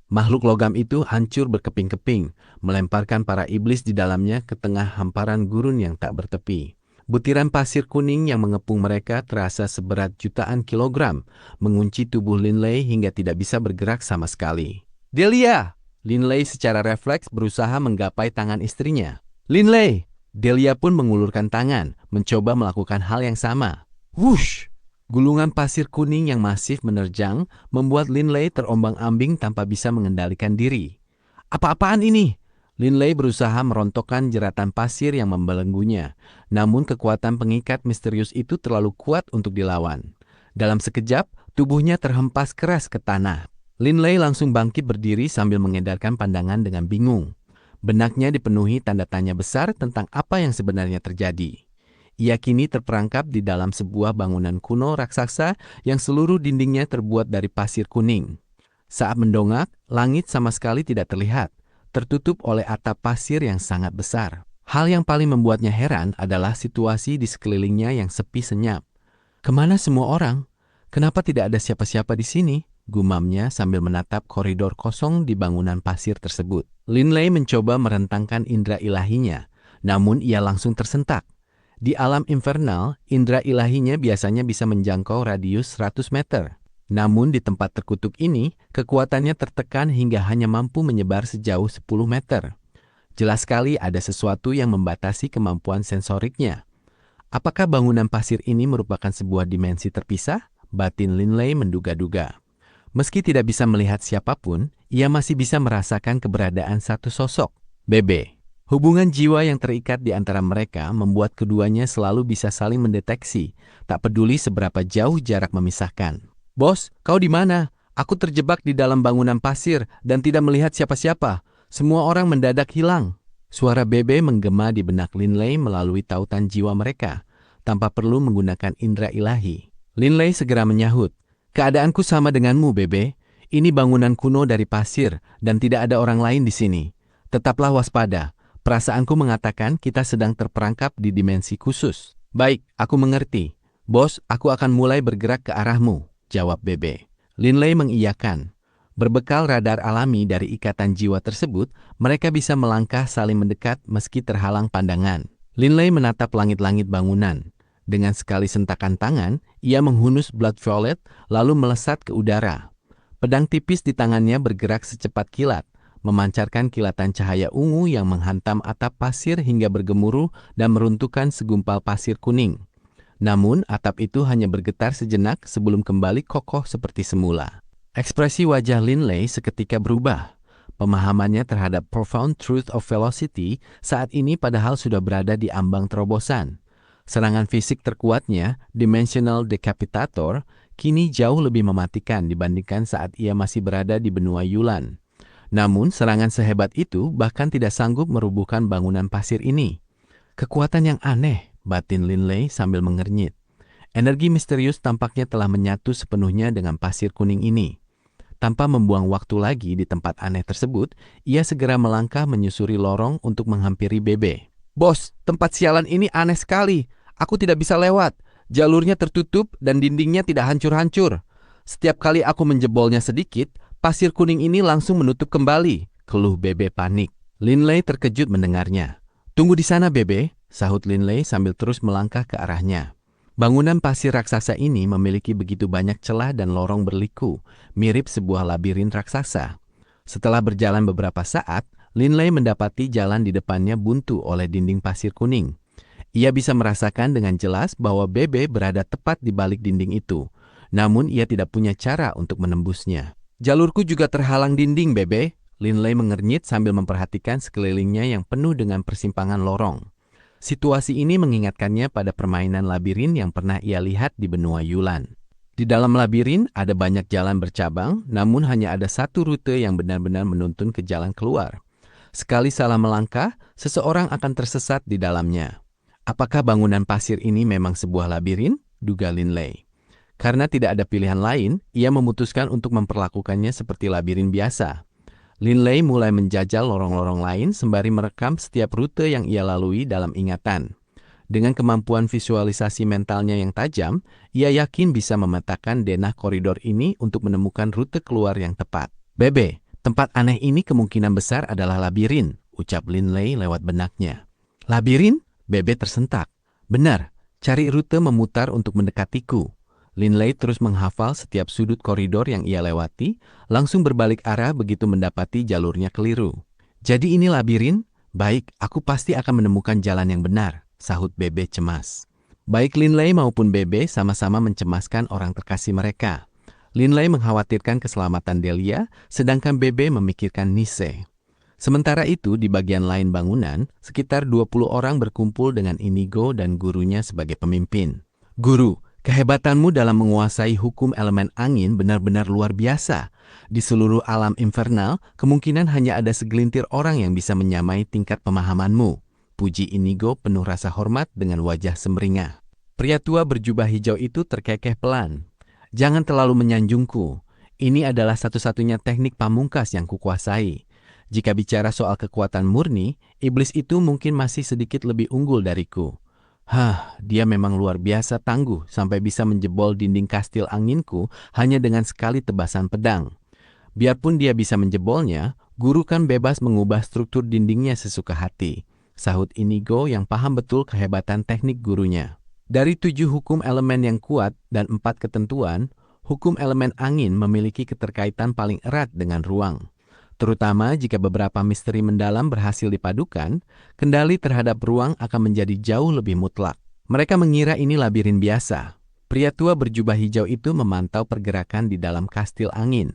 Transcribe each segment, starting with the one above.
Makhluk logam itu hancur berkeping-keping, melemparkan para iblis di dalamnya ke tengah hamparan gurun yang tak bertepi. Butiran pasir kuning yang mengepung mereka terasa seberat jutaan kilogram, mengunci tubuh Linley hingga tidak bisa bergerak sama sekali. Delia! Linley secara refleks berusaha menggapai tangan istrinya. Linley! Delia pun mengulurkan tangan, mencoba melakukan hal yang sama. Wush! Gulungan pasir kuning yang masif menerjang membuat Linley terombang-ambing tanpa bisa mengendalikan diri. Apa-apaan ini? Linley berusaha merontokkan jeratan pasir yang membelenggunya, namun kekuatan pengikat misterius itu terlalu kuat untuk dilawan. Dalam sekejap, tubuhnya terhempas keras ke tanah. Linley langsung bangkit berdiri sambil mengedarkan pandangan dengan bingung. Benaknya dipenuhi tanda tanya besar tentang apa yang sebenarnya terjadi. Ia kini terperangkap di dalam sebuah bangunan kuno raksasa yang seluruh dindingnya terbuat dari pasir kuning. Saat mendongak, langit sama sekali tidak terlihat, tertutup oleh atap pasir yang sangat besar. Hal yang paling membuatnya heran adalah situasi di sekelilingnya yang sepi senyap. Kemana semua orang? Kenapa tidak ada siapa-siapa di sini? Gumamnya sambil menatap koridor kosong di bangunan pasir tersebut. Linley mencoba merentangkan indera ilahinya, namun ia langsung tersentak. Di alam infernal, indera ilahinya biasanya bisa menjangkau radius 100 meter. Namun di tempat terkutuk ini, kekuatannya tertekan hingga hanya mampu menyebar sejauh 10 meter. Jelas sekali ada sesuatu yang membatasi kemampuan sensoriknya. Apakah bangunan pasir ini merupakan sebuah dimensi terpisah? Batin Linley menduga-duga. Meski tidak bisa melihat siapapun, ia masih bisa merasakan keberadaan satu sosok, Bebe. Hubungan jiwa yang terikat di antara mereka membuat keduanya selalu bisa saling mendeteksi, tak peduli seberapa jauh jarak memisahkan. Bos, kau di mana? Aku terjebak di dalam bangunan pasir dan tidak melihat siapa-siapa. Semua orang mendadak hilang. Suara Bebe menggema di benak Linley melalui tautan jiwa mereka, tanpa perlu menggunakan indera ilahi. Linley segera menyahut, keadaanku sama denganmu, Bebe. Ini bangunan kuno dari pasir dan tidak ada orang lain di sini. Tetaplah waspada. Perasaanku mengatakan kita sedang terperangkap di dimensi khusus. Baik, aku mengerti. Bos, aku akan mulai bergerak ke arahmu, jawab Bebe. Linley mengiyakan. Berbekal radar alami dari ikatan jiwa tersebut, mereka bisa melangkah saling mendekat meski terhalang pandangan. Linley menatap langit-langit bangunan. Dengan sekali sentakan tangan, ia menghunus Blood Violet lalu melesat ke udara. Pedang tipis di tangannya bergerak secepat kilat, memancarkan kilatan cahaya ungu yang menghantam atap pasir hingga bergemuruh dan meruntuhkan segumpal pasir kuning. Namun, atap itu hanya bergetar sejenak sebelum kembali kokoh seperti semula. Ekspresi wajah Linley seketika berubah. Pemahamannya terhadap profound truth of velocity saat ini padahal sudah berada di ambang terobosan. Serangan fisik terkuatnya, Dimensional Decapitator, kini jauh lebih mematikan dibandingkan saat ia masih berada di benua Yulan. Namun, serangan sehebat itu bahkan tidak sanggup merubuhkan bangunan pasir ini. Kekuatan yang aneh, batin Linley sambil mengernyit. Energi misterius tampaknya telah menyatu sepenuhnya dengan pasir kuning ini. Tanpa membuang waktu lagi di tempat aneh tersebut, ia segera melangkah menyusuri lorong untuk menghampiri Bebe. Bos, tempat sialan ini aneh sekali. Aku tidak bisa lewat. Jalurnya tertutup dan dindingnya tidak hancur-hancur. Setiap kali aku menjebolnya sedikit, pasir kuning ini langsung menutup kembali, keluh Bebe panik. Linley terkejut mendengarnya. Tunggu di sana, Bebe, sahut Linley sambil terus melangkah ke arahnya. Bangunan pasir raksasa ini memiliki begitu banyak celah dan lorong berliku, mirip sebuah labirin raksasa. Setelah berjalan beberapa saat, Linley mendapati jalan di depannya buntu oleh dinding pasir kuning. Ia bisa merasakan dengan jelas bahwa Bebe berada tepat di balik dinding itu, namun ia tidak punya cara untuk menembusnya. Jalurku juga terhalang dinding, Bebe. Linley mengernyit sambil memperhatikan sekelilingnya yang penuh dengan persimpangan lorong. Situasi ini mengingatkannya pada permainan labirin yang pernah ia lihat di benua Yulan. Di dalam labirin ada banyak jalan bercabang, namun hanya ada satu rute yang benar-benar menuntun ke jalan keluar. Sekali salah melangkah, seseorang akan tersesat di dalamnya. Apakah bangunan pasir ini memang sebuah labirin? Duga Linley. Karena tidak ada pilihan lain, ia memutuskan untuk memperlakukannya seperti labirin biasa. Linley mulai menjajal lorong-lorong lain sembari merekam setiap rute yang ia lalui dalam ingatan. Dengan kemampuan visualisasi mentalnya yang tajam, ia yakin bisa memetakan denah koridor ini untuk menemukan rute keluar yang tepat. Bebe, Tempat aneh ini kemungkinan besar adalah labirin, ucap Linley lewat benaknya. Labirin? Bebe tersentak. Benar, cari rute memutar untuk mendekatiku. Linley terus menghafal setiap sudut koridor yang ia lewati, langsung berbalik arah begitu mendapati jalurnya keliru. Jadi ini labirin? Baik, aku pasti akan menemukan jalan yang benar, sahut Bebe cemas. Baik Linley maupun Bebe sama-sama mencemaskan orang terkasih mereka. Linley mengkhawatirkan keselamatan Delia, sedangkan Bebe memikirkan Nise. Sementara itu, di bagian lain bangunan, sekitar 20 orang berkumpul dengan Inigo dan gurunya sebagai pemimpin. Guru, kehebatanmu dalam menguasai hukum elemen angin benar-benar luar biasa. Di seluruh alam infernal, kemungkinan hanya ada segelintir orang yang bisa menyamai tingkat pemahamanmu. Puji Inigo penuh rasa hormat dengan wajah semringah. Pria tua berjubah hijau itu terkekeh pelan. Jangan terlalu menyanjungku. Ini adalah satu-satunya teknik pamungkas yang kukuasai. Jika bicara soal kekuatan murni, iblis itu mungkin masih sedikit lebih unggul dariku. Dia memang luar biasa tangguh sampai bisa menjebol dinding kastil anginku hanya dengan sekali tebasan pedang. Biarpun dia bisa menjebolnya, guru kan bebas mengubah struktur dindingnya sesuka hati, sahut Inigo yang paham betul kehebatan teknik gurunya. Dari 7 hukum elemen yang kuat dan 4 ketentuan, hukum elemen angin memiliki keterkaitan paling erat dengan ruang. Terutama jika beberapa misteri mendalam berhasil dipadukan, kendali terhadap ruang akan menjadi jauh lebih mutlak. Mereka mengira ini labirin biasa. Pria tua berjubah hijau itu memantau pergerakan di dalam kastil angin.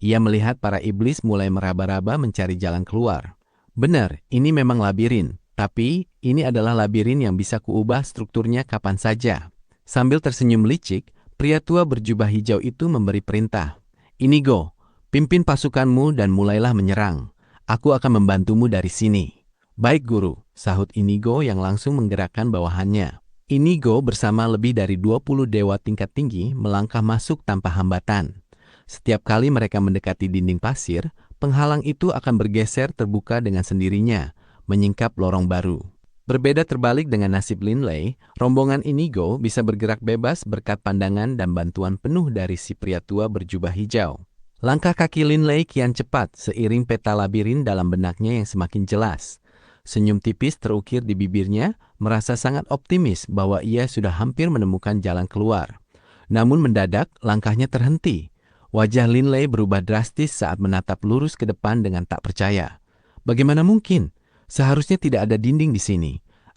Ia melihat para iblis mulai meraba-raba mencari jalan keluar. Benar, ini memang labirin, tapi ini adalah labirin yang bisa kuubah strukturnya kapan saja. Sambil tersenyum licik, pria tua berjubah hijau itu memberi perintah. Inigo, pimpin pasukanmu dan mulailah menyerang. Aku akan membantumu dari sini. Baik guru, sahut Inigo yang langsung menggerakkan bawahannya. Inigo bersama lebih dari 20 dewa tingkat tinggi melangkah masuk tanpa hambatan. Setiap kali mereka mendekati dinding pasir, penghalang itu akan bergeser terbuka dengan sendirinya, menyingkap lorong baru. Berbeda terbalik dengan nasib Linley, rombongan Inigo bisa bergerak bebas berkat pandangan dan bantuan penuh dari si pria tua berjubah hijau. Langkah kaki Linley kian cepat seiring peta labirin dalam benaknya yang semakin jelas. Senyum tipis terukir di bibirnya, merasa sangat optimis bahwa ia sudah hampir menemukan jalan keluar. Namun mendadak langkahnya terhenti. Wajah Linley berubah drastis saat menatap lurus ke depan dengan tak percaya. Bagaimana mungkin? Seharusnya tidak ada dinding di sini.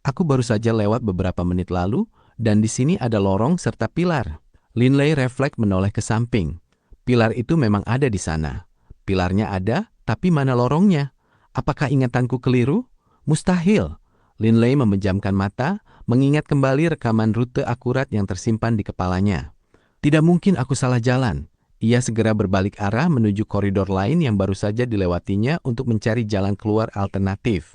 Aku baru saja lewat beberapa menit lalu, dan di sini ada lorong serta pilar. Linley refleks menoleh ke samping. Pilar itu memang ada di sana. Pilarnya ada, tapi mana lorongnya? Apakah ingatanku keliru? Mustahil. Linley memejamkan mata, mengingat kembali rekaman rute akurat yang tersimpan di kepalanya. Tidak mungkin aku salah jalan. Ia segera berbalik arah menuju koridor lain yang baru saja dilewatinya untuk mencari jalan keluar alternatif.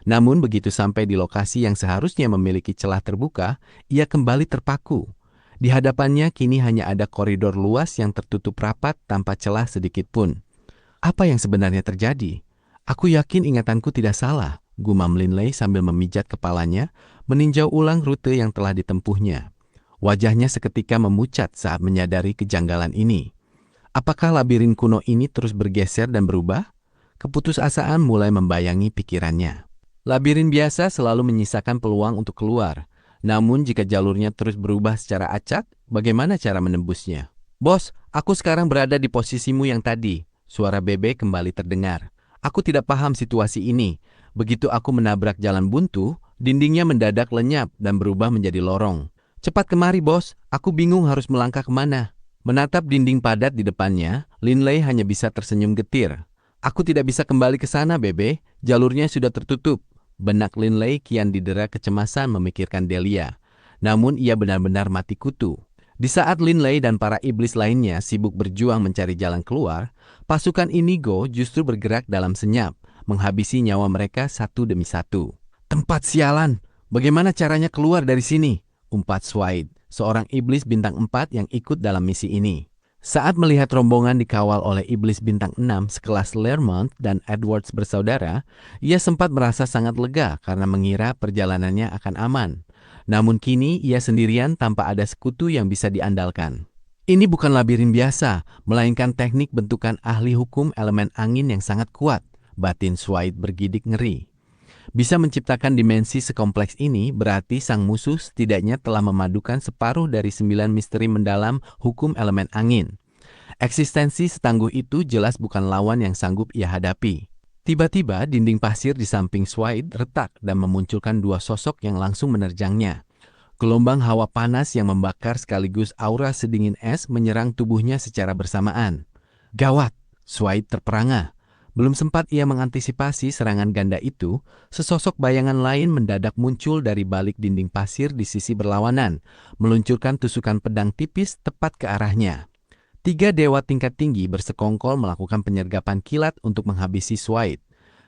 Namun begitu sampai di lokasi yang seharusnya memiliki celah terbuka, ia kembali terpaku. Di hadapannya kini hanya ada koridor luas yang tertutup rapat tanpa celah sedikit pun. Apa yang sebenarnya terjadi? Aku yakin ingatanku tidak salah, gumam Linley sambil memijat kepalanya, meninjau ulang rute yang telah ditempuhnya. Wajahnya seketika memucat saat menyadari kejanggalan ini. Apakah labirin kuno ini terus bergeser dan berubah? Keputusasaan mulai membayangi pikirannya. Labirin biasa selalu menyisakan peluang untuk keluar. Namun jika jalurnya terus berubah secara acak, bagaimana cara menembusnya? Bos, aku sekarang berada di posisimu yang tadi. Suara Bebe kembali terdengar. Aku tidak paham situasi ini. Begitu aku menabrak jalan buntu, dindingnya mendadak lenyap dan berubah menjadi lorong. Cepat kemari bos, aku bingung harus melangkah kemana. Menatap dinding padat di depannya, Linley hanya bisa tersenyum getir. Aku tidak bisa kembali ke sana, Bebe. Jalurnya sudah tertutup. Benak Linley kian didera kecemasan memikirkan Delia. Namun ia benar-benar mati kutu. Di saat Linley dan para iblis lainnya sibuk berjuang mencari jalan keluar, pasukan Inigo justru bergerak dalam senyap, menghabisi nyawa mereka satu demi satu. Tempat sialan! Bagaimana caranya keluar dari sini? Umpat Swaid, seorang iblis bintang 4 yang ikut dalam misi ini. Saat melihat rombongan dikawal oleh iblis bintang 6 sekelas Lermont dan Edwards bersaudara, ia sempat merasa sangat lega karena mengira perjalanannya akan aman. Namun kini ia sendirian tanpa ada sekutu yang bisa diandalkan. Ini bukan labirin biasa, melainkan teknik bentukan ahli hukum elemen angin yang sangat kuat. Batin Swaid bergidik ngeri. Bisa menciptakan dimensi sekompleks ini berarti sang musuh setidaknya telah memadukan separuh dari 9 misteri mendalam hukum elemen angin. Eksistensi setangguh itu jelas bukan lawan yang sanggup ia hadapi. Tiba-tiba dinding pasir di samping Swaid retak dan memunculkan dua sosok yang langsung menerjangnya. Gelombang hawa panas yang membakar sekaligus aura sedingin es menyerang tubuhnya secara bersamaan. Gawat! Swaid terperangah. Belum sempat ia mengantisipasi serangan ganda itu, sesosok bayangan lain mendadak muncul dari balik dinding pasir di sisi berlawanan, meluncurkan tusukan pedang tipis tepat ke arahnya. 3 dewa tingkat tinggi bersekongkol melakukan penyergapan kilat untuk menghabisi Swaid.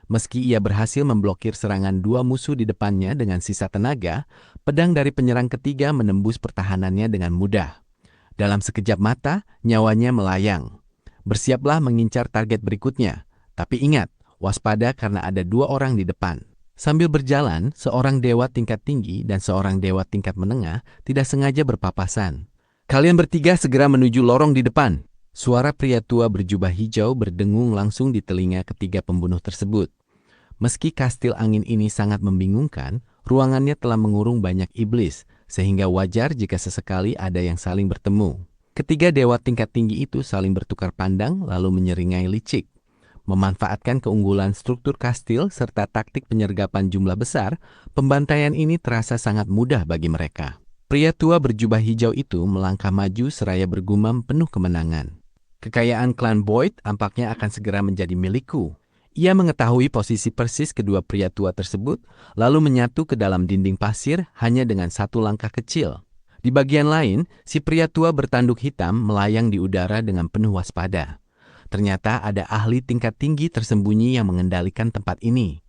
Meski ia berhasil memblokir serangan 2 musuh di depannya dengan sisa tenaga, pedang dari penyerang ketiga menembus pertahanannya dengan mudah. Dalam sekejap mata, nyawanya melayang. Bersiaplah mengincar target berikutnya. Tapi ingat, waspada karena ada 2 orang di depan. Sambil berjalan, seorang dewa tingkat tinggi dan seorang dewa tingkat menengah tidak sengaja berpapasan. Kalian bertiga segera menuju lorong di depan. Suara pria tua berjubah hijau berdengung langsung di telinga ketiga pembunuh tersebut. Meski kastil angin ini sangat membingungkan, ruangannya telah mengurung banyak iblis, sehingga wajar jika sesekali ada yang saling bertemu. Ketiga dewa tingkat tinggi itu saling bertukar pandang lalu menyeringai licik. Memanfaatkan keunggulan struktur kastil serta taktik penyergapan jumlah besar, pembantaian ini terasa sangat mudah bagi mereka. Pria tua berjubah hijau itu melangkah maju seraya bergumam penuh kemenangan. Kekayaan klan Boyd tampaknya akan segera menjadi milikku. Ia mengetahui posisi persis kedua pria tua tersebut, lalu menyatu ke dalam dinding pasir hanya dengan 1 langkah kecil. Di bagian lain, si pria tua bertanduk hitam melayang di udara dengan penuh waspada. Ternyata ada ahli tingkat tinggi tersembunyi yang mengendalikan tempat ini.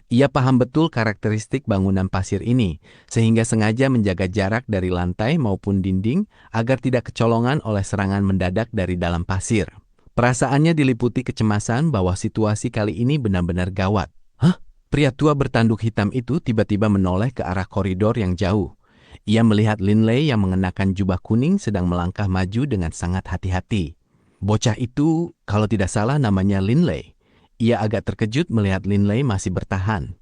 Ia paham betul karakteristik bangunan pasir ini, sehingga sengaja menjaga jarak dari lantai maupun dinding agar tidak kecolongan oleh serangan mendadak dari dalam pasir. Perasaannya diliputi kecemasan bahwa situasi kali ini benar-benar gawat. Hah? Pria tua bertanduk hitam itu tiba-tiba menoleh ke arah koridor yang jauh. Ia melihat Linley yang mengenakan jubah kuning sedang melangkah maju dengan sangat hati-hati. Bocah itu, kalau tidak salah namanya Linley. Ia agak terkejut melihat Linley masih bertahan.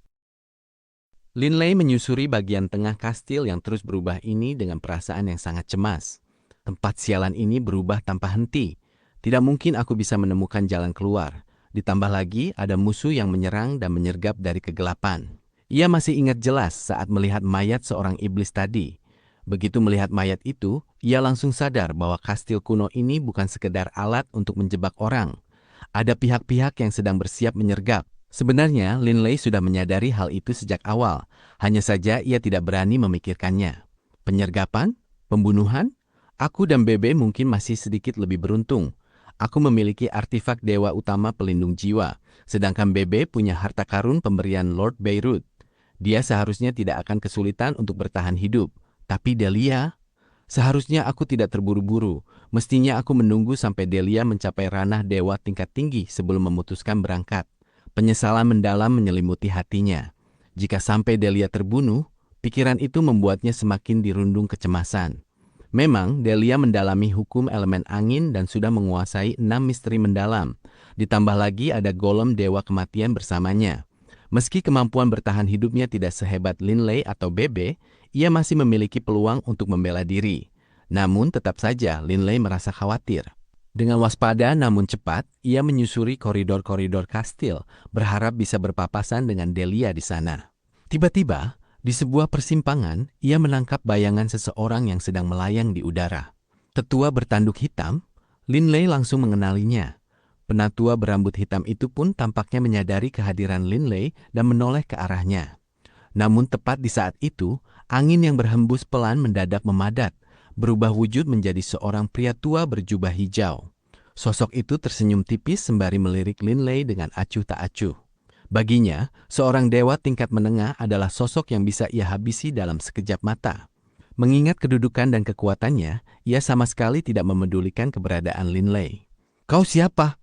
Linley menyusuri bagian tengah kastil yang terus berubah ini dengan perasaan yang sangat cemas. Tempat sialan ini berubah tanpa henti. Tidak mungkin aku bisa menemukan jalan keluar. Ditambah lagi ada musuh yang menyerang dan menyergap dari kegelapan. Ia masih ingat jelas saat melihat mayat seorang iblis tadi. Begitu melihat mayat itu, ia langsung sadar bahwa kastil kuno ini bukan sekedar alat untuk menjebak orang. Ada pihak-pihak yang sedang bersiap menyergap. Sebenarnya, Linley sudah menyadari hal itu sejak awal. Hanya saja ia tidak berani memikirkannya. Penyergapan? Pembunuhan? Aku dan Bebe mungkin masih sedikit lebih beruntung. Aku memiliki artefak dewa utama pelindung jiwa, sedangkan Bebe punya harta karun pemberian Lord Beirut. Dia seharusnya tidak akan kesulitan untuk bertahan hidup. Tapi Delia, seharusnya aku tidak terburu-buru. Mestinya aku menunggu sampai Delia mencapai ranah dewa tingkat tinggi sebelum memutuskan berangkat. Penyesalan mendalam menyelimuti hatinya. Jika sampai Delia terbunuh, pikiran itu membuatnya semakin dirundung kecemasan. Memang, Delia mendalami hukum elemen angin dan sudah menguasai 6 misteri mendalam. Ditambah lagi ada golem dewa kematian bersamanya. Meski kemampuan bertahan hidupnya tidak sehebat Linley atau Bebe, ia masih memiliki peluang untuk membela diri. Namun tetap saja Linley merasa khawatir. Dengan waspada namun cepat, ia menyusuri koridor-koridor kastil, berharap bisa berpapasan dengan Delia di sana. Tiba-tiba, di sebuah persimpangan, ia menangkap bayangan seseorang yang sedang melayang di udara. Tetua bertanduk hitam, Linley langsung mengenalinya. Penatua berambut hitam itu pun tampaknya menyadari kehadiran Linley dan menoleh ke arahnya. Namun tepat di saat itu, angin yang berhembus pelan mendadak memadat, berubah wujud menjadi seorang pria tua berjubah hijau. Sosok itu tersenyum tipis sembari melirik Linley dengan acuh tak acuh. Baginya, seorang dewa tingkat menengah adalah sosok yang bisa ia habisi dalam sekejap mata. Mengingat kedudukan dan kekuatannya, ia sama sekali tidak memedulikan keberadaan Linley. "Kau siapa?"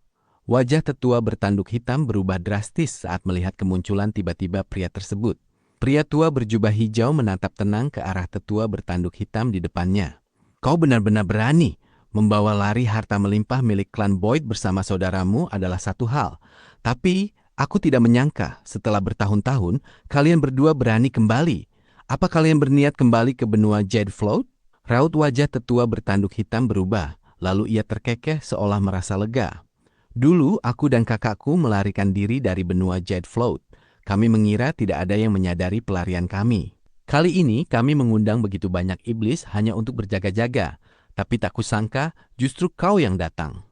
Wajah tetua bertanduk hitam berubah drastis saat melihat kemunculan tiba-tiba pria tersebut. Pria tua berjubah hijau menatap tenang ke arah tetua bertanduk hitam di depannya. "Kau benar-benar berani. Membawa lari harta melimpah milik klan Boyd bersama saudaramu adalah satu hal. Tapi, aku tidak menyangka setelah bertahun-tahun, kalian berdua berani kembali. Apa kalian berniat kembali ke benua Jade Float? Raut wajah tetua bertanduk hitam berubah, lalu ia terkekeh seolah merasa lega. Dulu, aku dan kakakku melarikan diri dari benua Jade Float. Kami mengira tidak ada yang menyadari pelarian kami. Kali ini, kami mengundang begitu banyak iblis hanya untuk berjaga-jaga. Tapi tak kusangka, justru kau yang datang.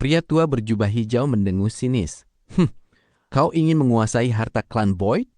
Pria tua berjubah hijau mendengus sinis. Kau ingin menguasai harta klan Boyd?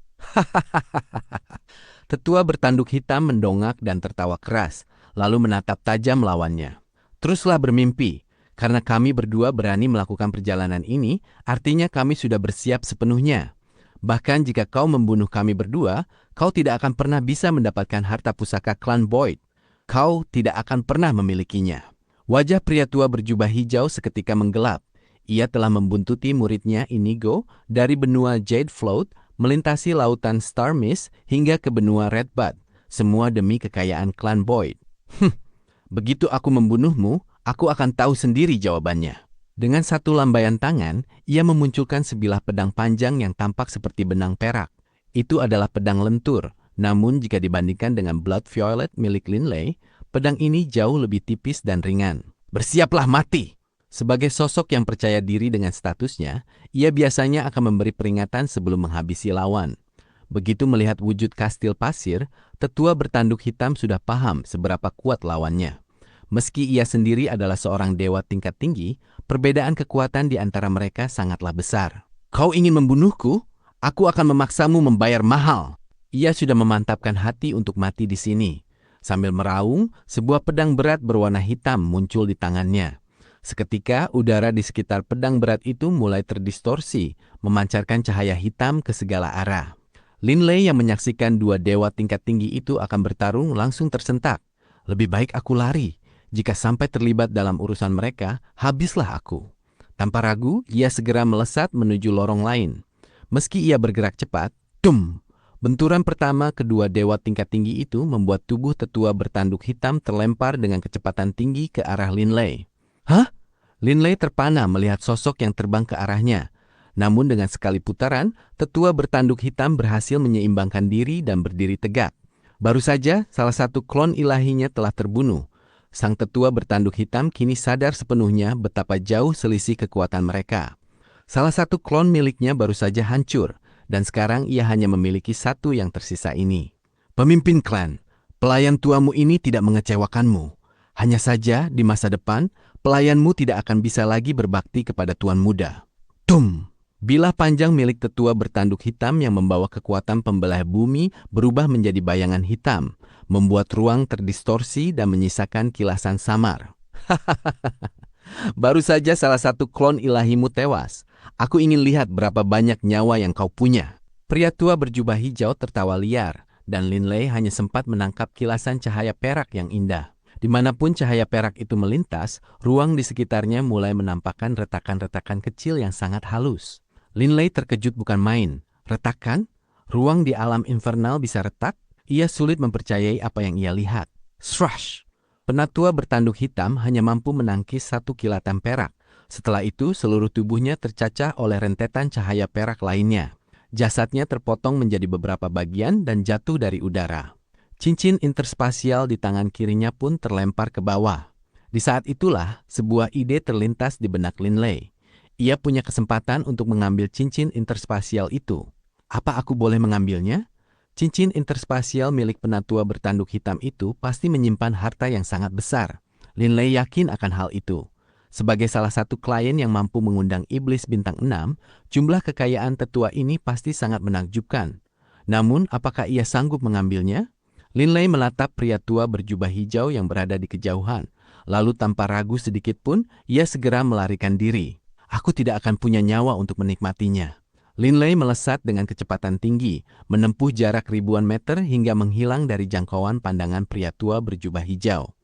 Tetua bertanduk hitam mendongak dan tertawa keras, lalu menatap tajam lawannya. Teruslah bermimpi, karena kami berdua berani melakukan perjalanan ini, artinya kami sudah bersiap sepenuhnya. Bahkan jika kau membunuh kami berdua, kau tidak akan pernah bisa mendapatkan harta pusaka klan Boyd. Kau tidak akan pernah memilikinya. Wajah pria tua berjubah hijau seketika menggelap. Ia telah membuntuti muridnya Inigo dari benua Jade Float, melintasi lautan Star Mist hingga ke benua Redbud, semua demi kekayaan klan Boyd. Begitu aku membunuhmu, aku akan tahu sendiri jawabannya. Dengan satu lambaian tangan, ia memunculkan sebilah pedang panjang yang tampak seperti benang perak. Itu adalah pedang lentur. Namun jika dibandingkan dengan Blood Violet milik Linley, pedang ini jauh lebih tipis dan ringan. Bersiaplah mati! Sebagai sosok yang percaya diri dengan statusnya, ia biasanya akan memberi peringatan sebelum menghabisi lawan. Begitu melihat wujud kastil pasir, tetua bertanduk hitam sudah paham seberapa kuat lawannya. Meski ia sendiri adalah seorang dewa tingkat tinggi, perbedaan kekuatan di antara mereka sangatlah besar. Kau ingin membunuhku? Aku akan memaksamu membayar mahal. Ia sudah memantapkan hati untuk mati di sini. Sambil meraung, sebuah pedang berat berwarna hitam muncul di tangannya. Seketika, udara di sekitar pedang berat itu mulai terdistorsi, memancarkan cahaya hitam ke segala arah. Linley yang menyaksikan dua dewa tingkat tinggi itu akan bertarung langsung tersentak. Lebih baik aku lari. Jika sampai terlibat dalam urusan mereka, habislah aku. Tanpa ragu, ia segera melesat menuju lorong lain. Meski ia bergerak cepat, dum! Benturan pertama kedua dewa tingkat tinggi itu membuat tubuh tetua bertanduk hitam terlempar dengan kecepatan tinggi ke arah Linley. Hah? Linley terpana melihat sosok yang terbang ke arahnya. Namun dengan sekali putaran, tetua bertanduk hitam berhasil menyeimbangkan diri dan berdiri tegak. Baru saja salah satu klon ilahinya telah terbunuh. Sang tetua bertanduk hitam kini sadar sepenuhnya betapa jauh selisih kekuatan mereka. Salah satu klon miliknya baru saja hancur. Dan sekarang ia hanya memiliki satu yang tersisa ini. Pemimpin klan, pelayan tuamu ini tidak mengecewakanmu. Hanya saja di masa depan, pelayanmu tidak akan bisa lagi berbakti kepada tuan muda. Tum! Bilah panjang milik tetua bertanduk hitam yang membawa kekuatan pembelah bumi berubah menjadi bayangan hitam, membuat ruang terdistorsi dan menyisakan kilasan samar. Baru saja salah satu klon ilahimu tewas. Aku ingin lihat berapa banyak nyawa yang kau punya. Pria tua berjubah hijau tertawa liar, dan Linley hanya sempat menangkap kilasan cahaya perak yang indah. Dimanapun cahaya perak itu melintas, ruang di sekitarnya mulai menampakkan retakan-retakan kecil yang sangat halus. Linley terkejut bukan main. Retakan? Ruang di alam infernal bisa retak? Ia sulit mempercayai apa yang ia lihat. Srash! Penatua bertanduk hitam hanya mampu menangkis satu kilatan perak. Setelah itu, seluruh tubuhnya tercacah oleh rentetan cahaya perak lainnya. Jasadnya terpotong menjadi beberapa bagian dan jatuh dari udara. Cincin interspasial di tangan kirinya pun terlempar ke bawah. Di saat itulah, sebuah ide terlintas di benak Linley. Ia punya kesempatan untuk mengambil cincin interspasial itu. Apa aku boleh mengambilnya? Cincin interspasial milik penatua bertanduk hitam itu pasti menyimpan harta yang sangat besar. Linley yakin akan hal itu. Sebagai salah satu klien yang mampu mengundang iblis bintang 6, jumlah kekayaan tetua ini pasti sangat menakjubkan. Namun, apakah ia sanggup mengambilnya? Linley menatap pria tua berjubah hijau yang berada di kejauhan. Lalu tanpa ragu sedikit pun, ia segera melarikan diri. Aku tidak akan punya nyawa untuk menikmatinya. Linley melesat dengan kecepatan tinggi, menempuh jarak ribuan meter hingga menghilang dari jangkauan pandangan pria tua berjubah hijau.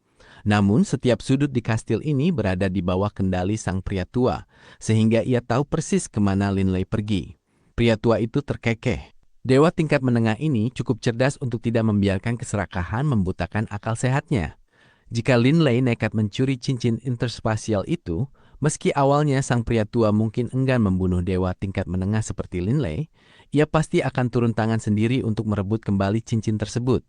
Namun setiap sudut di kastil ini berada di bawah kendali sang pria tua, sehingga ia tahu persis kemana Linley pergi. Pria tua itu terkekeh. Dewa tingkat menengah ini cukup cerdas untuk tidak membiarkan keserakahan membutakan akal sehatnya. Jika Linley nekat mencuri cincin interspasial itu, meski awalnya sang pria tua mungkin enggan membunuh dewa tingkat menengah seperti Linley, ia pasti akan turun tangan sendiri untuk merebut kembali cincin tersebut.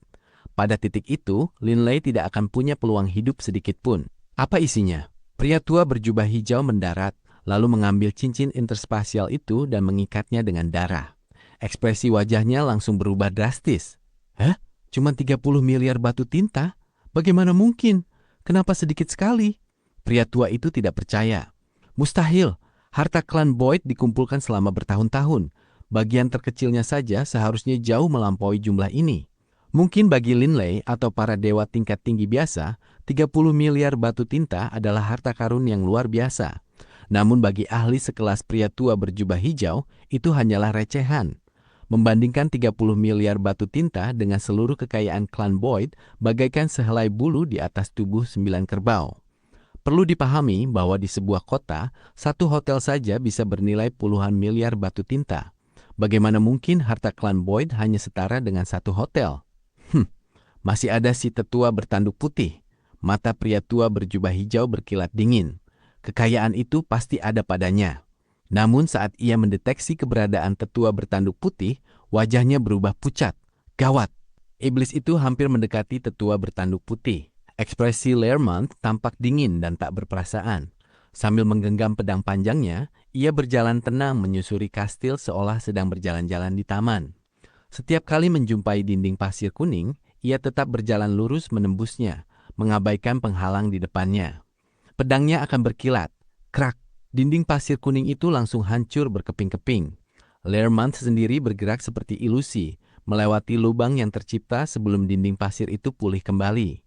Pada titik itu, Linley tidak akan punya peluang hidup sedikit pun. Apa isinya? Pria tua berjubah hijau mendarat, lalu mengambil cincin interspasial itu dan mengikatnya dengan darah. Ekspresi wajahnya langsung berubah drastis. Hah? Cuma 30 miliar batu tinta? Bagaimana mungkin? Kenapa sedikit sekali? Pria tua itu tidak percaya. Mustahil. Harta klan Boyd dikumpulkan selama bertahun-tahun. Bagian terkecilnya saja seharusnya jauh melampaui jumlah ini. Mungkin bagi Linley atau para dewa tingkat tinggi biasa, 30 miliar batu tinta adalah harta karun yang luar biasa. Namun bagi ahli sekelas pria tua berjubah hijau, itu hanyalah recehan. Membandingkan 30 miliar batu tinta dengan seluruh kekayaan klan Boyd bagaikan sehelai bulu di atas tubuh 9 kerbau. Perlu dipahami bahwa di sebuah kota, satu hotel saja bisa bernilai puluhan miliar batu tinta. Bagaimana mungkin harta klan Boyd hanya setara dengan satu hotel? Masih ada si tetua bertanduk putih. Mata pria tua berjubah hijau berkilat dingin. Kekayaan itu pasti ada padanya. Namun saat ia mendeteksi keberadaan tetua bertanduk putih, wajahnya berubah pucat. Gawat! Iblis itu hampir mendekati tetua bertanduk putih. Ekspresi Lermont tampak dingin dan tak berperasaan. Sambil menggenggam pedang panjangnya, ia berjalan tenang menyusuri kastil seolah sedang berjalan-jalan di taman. Setiap kali menjumpai dinding pasir kuning, ia tetap berjalan lurus menembusnya, mengabaikan penghalang di depannya. Pedangnya akan berkilat. Krak! Dinding pasir kuning itu langsung hancur berkeping-keping. Lermont sendiri bergerak seperti ilusi, melewati lubang yang tercipta sebelum dinding pasir itu pulih kembali.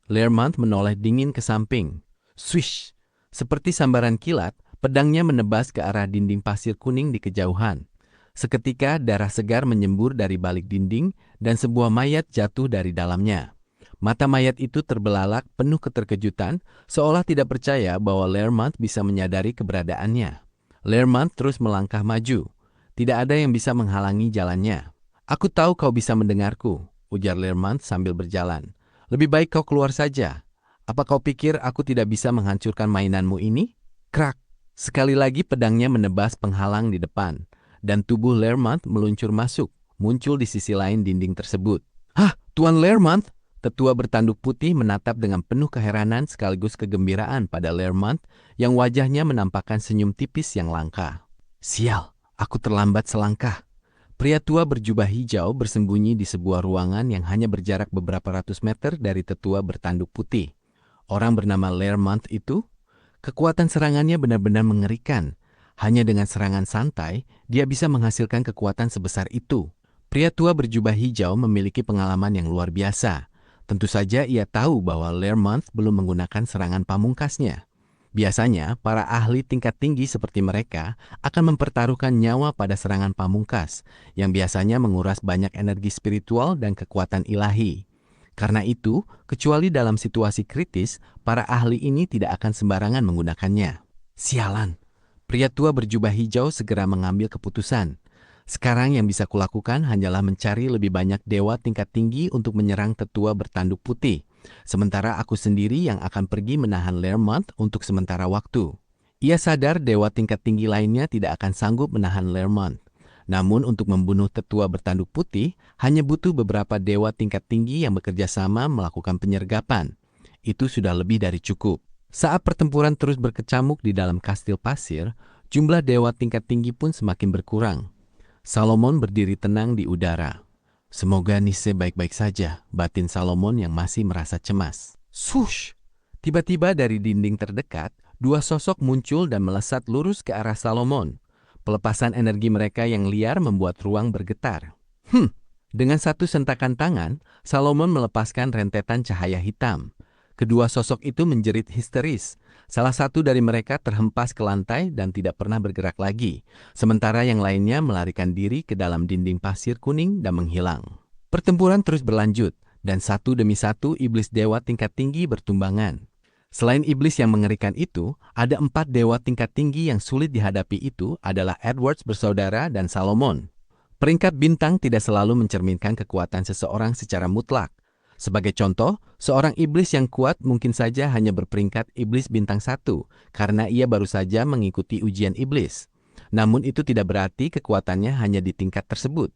Lermont menoleh dingin ke samping. Swish! Seperti sambaran kilat, pedangnya menebas ke arah dinding pasir kuning di kejauhan. Seketika darah segar menyembur dari balik dinding dan sebuah mayat jatuh dari dalamnya. Mata mayat itu terbelalak penuh keterkejutan, seolah tidak percaya bahwa Lermont bisa menyadari keberadaannya. Lermont terus melangkah maju. Tidak ada yang bisa menghalangi jalannya. "Aku tahu kau bisa mendengarku," ujar Lermont sambil berjalan. "Lebih baik kau keluar saja. Apa kau pikir aku tidak bisa menghancurkan mainanmu ini?" Krak! Sekali lagi pedangnya menebas penghalang di depan, dan tubuh Lermont meluncur masuk, muncul di sisi lain dinding tersebut. "Hah, Tuan Lermont!" Tetua bertanduk putih menatap dengan penuh keheranan sekaligus kegembiraan pada Lermont yang wajahnya menampakkan senyum tipis yang langka. "Sial, aku terlambat selangkah." Pria tua berjubah hijau bersembunyi di sebuah ruangan yang hanya berjarak beberapa ratus meter dari tetua bertanduk putih. Orang bernama Lermont itu, kekuatan serangannya benar-benar mengerikan. Hanya dengan serangan santai, dia bisa menghasilkan kekuatan sebesar itu. Pria tua berjubah hijau memiliki pengalaman yang luar biasa. Tentu saja ia tahu bahwa Lermont belum menggunakan serangan pamungkasnya. Biasanya, para ahli tingkat tinggi seperti mereka akan mempertaruhkan nyawa pada serangan pamungkas, yang biasanya menguras banyak energi spiritual dan kekuatan ilahi. Karena itu, kecuali dalam situasi kritis, para ahli ini tidak akan sembarangan menggunakannya. Sialan! Pria tua berjubah hijau segera mengambil keputusan. Sekarang yang bisa kulakukan hanyalah mencari lebih banyak dewa tingkat tinggi untuk menyerang tetua bertanduk putih. Sementara aku sendiri yang akan pergi menahan Lermont untuk sementara waktu. Ia sadar dewa tingkat tinggi lainnya tidak akan sanggup menahan Lermont. Namun untuk membunuh tetua bertanduk putih, hanya butuh beberapa dewa tingkat tinggi yang bekerja sama melakukan penyergapan. Itu sudah lebih dari cukup. Saat pertempuran terus berkecamuk di dalam kastil pasir, jumlah dewa tingkat tinggi pun semakin berkurang. Salomon berdiri tenang di udara. "Semoga Nisse baik-baik saja," batin Salomon yang masih merasa cemas. Sush! Tiba-tiba dari dinding terdekat, dua sosok muncul dan melesat lurus ke arah Salomon. Pelepasan energi mereka yang liar membuat ruang bergetar. Dengan satu sentakan tangan, Salomon melepaskan rentetan cahaya hitam. Kedua sosok itu menjerit histeris. Salah satu dari mereka terhempas ke lantai dan tidak pernah bergerak lagi, sementara yang lainnya melarikan diri ke dalam dinding pasir kuning dan menghilang. Pertempuran terus berlanjut, dan satu demi satu iblis dewa tingkat tinggi bertumbangan. Selain iblis yang mengerikan itu, ada 4 dewa tingkat tinggi yang sulit dihadapi itu adalah Edwards bersaudara dan Salomon. Peringkat bintang tidak selalu mencerminkan kekuatan seseorang secara mutlak. Sebagai contoh, seorang iblis yang kuat mungkin saja hanya berperingkat iblis bintang 1 karena ia baru saja mengikuti ujian iblis. Namun itu tidak berarti kekuatannya hanya di tingkat tersebut.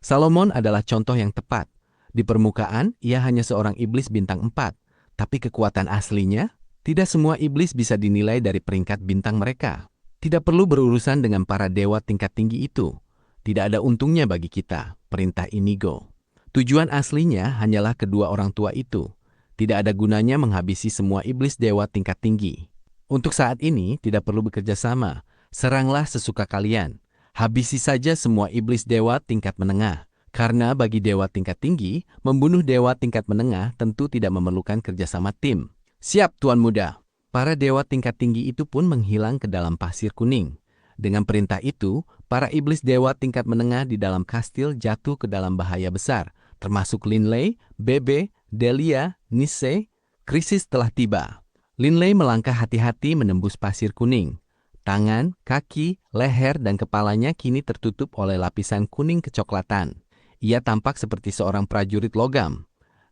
Salomon adalah contoh yang tepat. Di permukaan, ia hanya seorang iblis bintang 4, tapi kekuatan aslinya, tidak semua iblis bisa dinilai dari peringkat bintang mereka. Tidak perlu berurusan dengan para dewa tingkat tinggi itu. Tidak ada untungnya bagi kita, perintah Inigo. Tujuan aslinya hanyalah kedua orang tua itu. Tidak ada gunanya menghabisi semua iblis dewa tingkat tinggi. Untuk saat ini, tidak perlu bekerja sama. Seranglah sesuka kalian. Habisi saja semua iblis dewa tingkat menengah. Karena bagi dewa tingkat tinggi, membunuh dewa tingkat menengah tentu tidak memerlukan kerjasama tim. Siap, Tuan Muda. Para dewa tingkat tinggi itu pun menghilang ke dalam pasir kuning. Dengan perintah itu, para iblis dewa tingkat menengah di dalam kastil jatuh ke dalam bahaya besar, termasuk Linley, Bebe, Delia, Nisse. Krisis telah tiba. Linley melangkah hati-hati menembus pasir kuning. Tangan, kaki, leher, dan kepalanya kini tertutup oleh lapisan kuning kecoklatan. Ia tampak seperti seorang prajurit logam.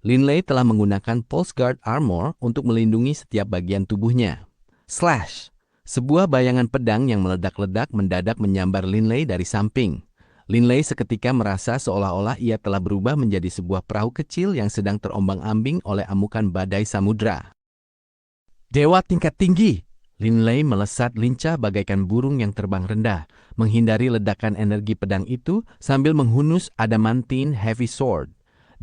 Linley telah menggunakan Pulse Guard Armor untuk melindungi setiap bagian tubuhnya. Slash! Sebuah bayangan pedang yang meledak-ledak mendadak menyambar Linley dari samping. Linley seketika merasa seolah-olah ia telah berubah menjadi sebuah perahu kecil yang sedang terombang-ambing oleh amukan badai samudra. Dewa tingkat tinggi! Linley melesat lincah bagaikan burung yang terbang rendah, menghindari ledakan energi pedang itu sambil menghunus adamantine heavy sword.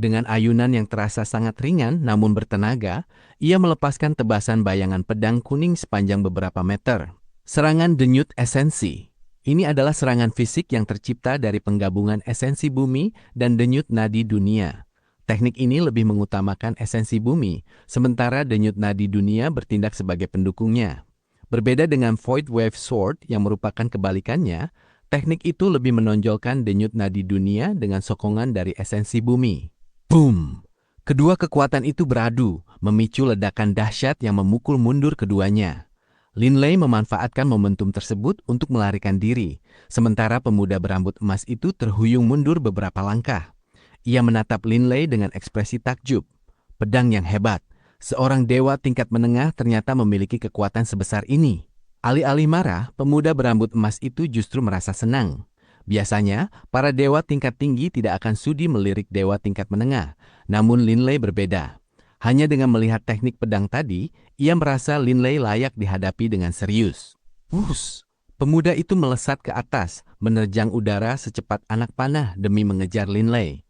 Dengan ayunan yang terasa sangat ringan namun bertenaga, ia melepaskan tebasan bayangan pedang kuning sepanjang beberapa meter. Serangan denyut esensi. Ini adalah serangan fisik yang tercipta dari penggabungan esensi bumi dan denyut nadi dunia. Teknik ini lebih mengutamakan esensi bumi, sementara denyut nadi dunia bertindak sebagai pendukungnya. Berbeda dengan Void Wave Sword yang merupakan kebalikannya, teknik itu lebih menonjolkan denyut nadi dunia dengan sokongan dari esensi bumi. Boom! Kedua kekuatan itu beradu, memicu ledakan dahsyat yang memukul mundur keduanya. Linley memanfaatkan momentum tersebut untuk melarikan diri, sementara pemuda berambut emas itu terhuyung mundur beberapa langkah. Ia menatap Linley dengan ekspresi takjub. Pedang yang hebat. Seorang dewa tingkat menengah ternyata memiliki kekuatan sebesar ini. Alih-alih marah, pemuda berambut emas itu justru merasa senang. Biasanya, para dewa tingkat tinggi tidak akan sudi melirik dewa tingkat menengah, namun Linley berbeda. Hanya dengan melihat teknik pedang tadi, ia merasa Linley layak dihadapi dengan serius. Wuss! Pemuda itu melesat ke atas, menerjang udara secepat anak panah demi mengejar Linley.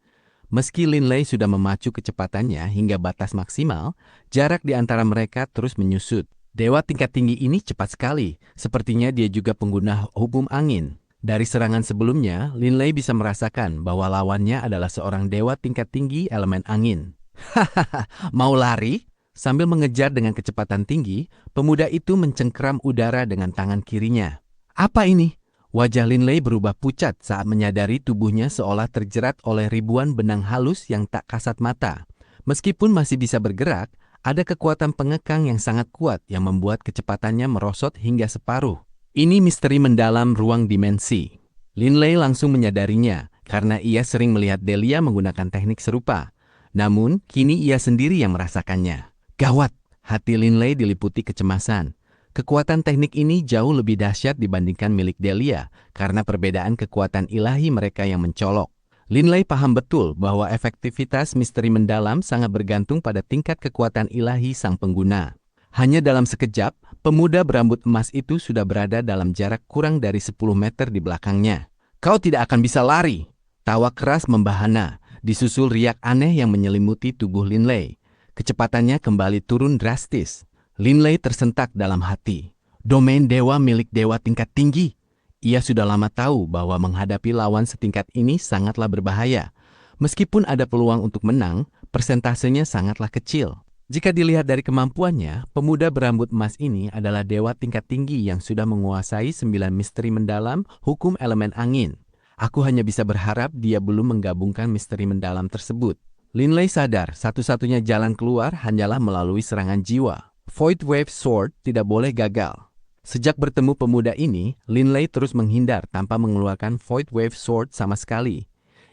Meski Linley sudah memacu kecepatannya hingga batas maksimal, jarak di antara mereka terus menyusut. Dewa tingkat tinggi ini cepat sekali, sepertinya dia juga pengguna hukum angin. Dari serangan sebelumnya, Linley bisa merasakan bahwa lawannya adalah seorang dewa tingkat tinggi elemen angin. Hahaha, mau lari? Sambil mengejar dengan kecepatan tinggi, pemuda itu mencengkeram udara dengan tangan kirinya. Apa ini? Wajah Linley berubah pucat saat menyadari tubuhnya seolah terjerat oleh ribuan benang halus yang tak kasat mata. Meskipun masih bisa bergerak, ada kekuatan pengekang yang sangat kuat yang membuat kecepatannya merosot hingga separuh. Ini misteri mendalam ruang dimensi. Linley langsung menyadarinya karena ia sering melihat Delia menggunakan teknik serupa. Namun, kini ia sendiri yang merasakannya. Gawat, hati Linley diliputi kecemasan. Kekuatan teknik ini jauh lebih dahsyat dibandingkan milik Delia karena perbedaan kekuatan ilahi mereka yang mencolok. Linley paham betul bahwa efektivitas misteri mendalam sangat bergantung pada tingkat kekuatan ilahi sang pengguna. Hanya dalam sekejap, pemuda berambut emas itu sudah berada dalam jarak kurang dari 10 meter di belakangnya. Kau tidak akan bisa lari! Tawa keras membahana, disusul riak aneh yang menyelimuti tubuh Linley. Kecepatannya kembali turun drastis. Linley tersentak dalam hati. Domain dewa milik dewa tingkat tinggi. Ia sudah lama tahu bahwa menghadapi lawan setingkat ini sangatlah berbahaya. Meskipun ada peluang untuk menang, persentasenya sangatlah kecil. Jika dilihat dari kemampuannya, pemuda berambut emas ini adalah dewa tingkat tinggi yang sudah menguasai 9 misteri mendalam hukum elemen angin. Aku hanya bisa berharap dia belum menggabungkan misteri mendalam tersebut. Linley sadar satu-satunya jalan keluar hanyalah melalui serangan jiwa. Void Wave Sword tidak boleh gagal. Sejak bertemu pemuda ini, Linley terus menghindar tanpa mengeluarkan Void Wave Sword sama sekali.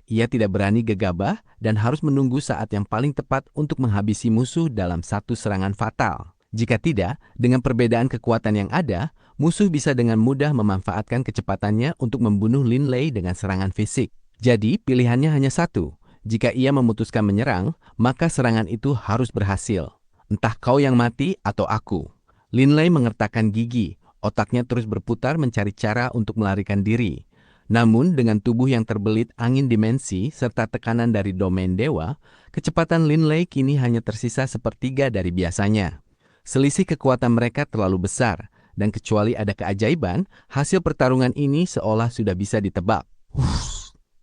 Ia tidak berani gegabah dan harus menunggu saat yang paling tepat untuk menghabisi musuh dalam satu serangan fatal. Jika tidak, dengan perbedaan kekuatan yang ada, musuh bisa dengan mudah memanfaatkan kecepatannya untuk membunuh Lin Lei dengan serangan fisik. Jadi, pilihannya hanya satu. Jika ia memutuskan menyerang, maka serangan itu harus berhasil. Entah kau yang mati atau aku. Lin Lei mengertakkan gigi. Otaknya terus berputar mencari cara untuk melarikan diri. Namun, dengan tubuh yang terbelit angin dimensi serta tekanan dari domain dewa, kecepatan Lin Lei kini hanya tersisa sepertiga dari biasanya. Selisih kekuatan mereka terlalu besar, dan kecuali ada keajaiban, hasil pertarungan ini seolah sudah bisa ditebak.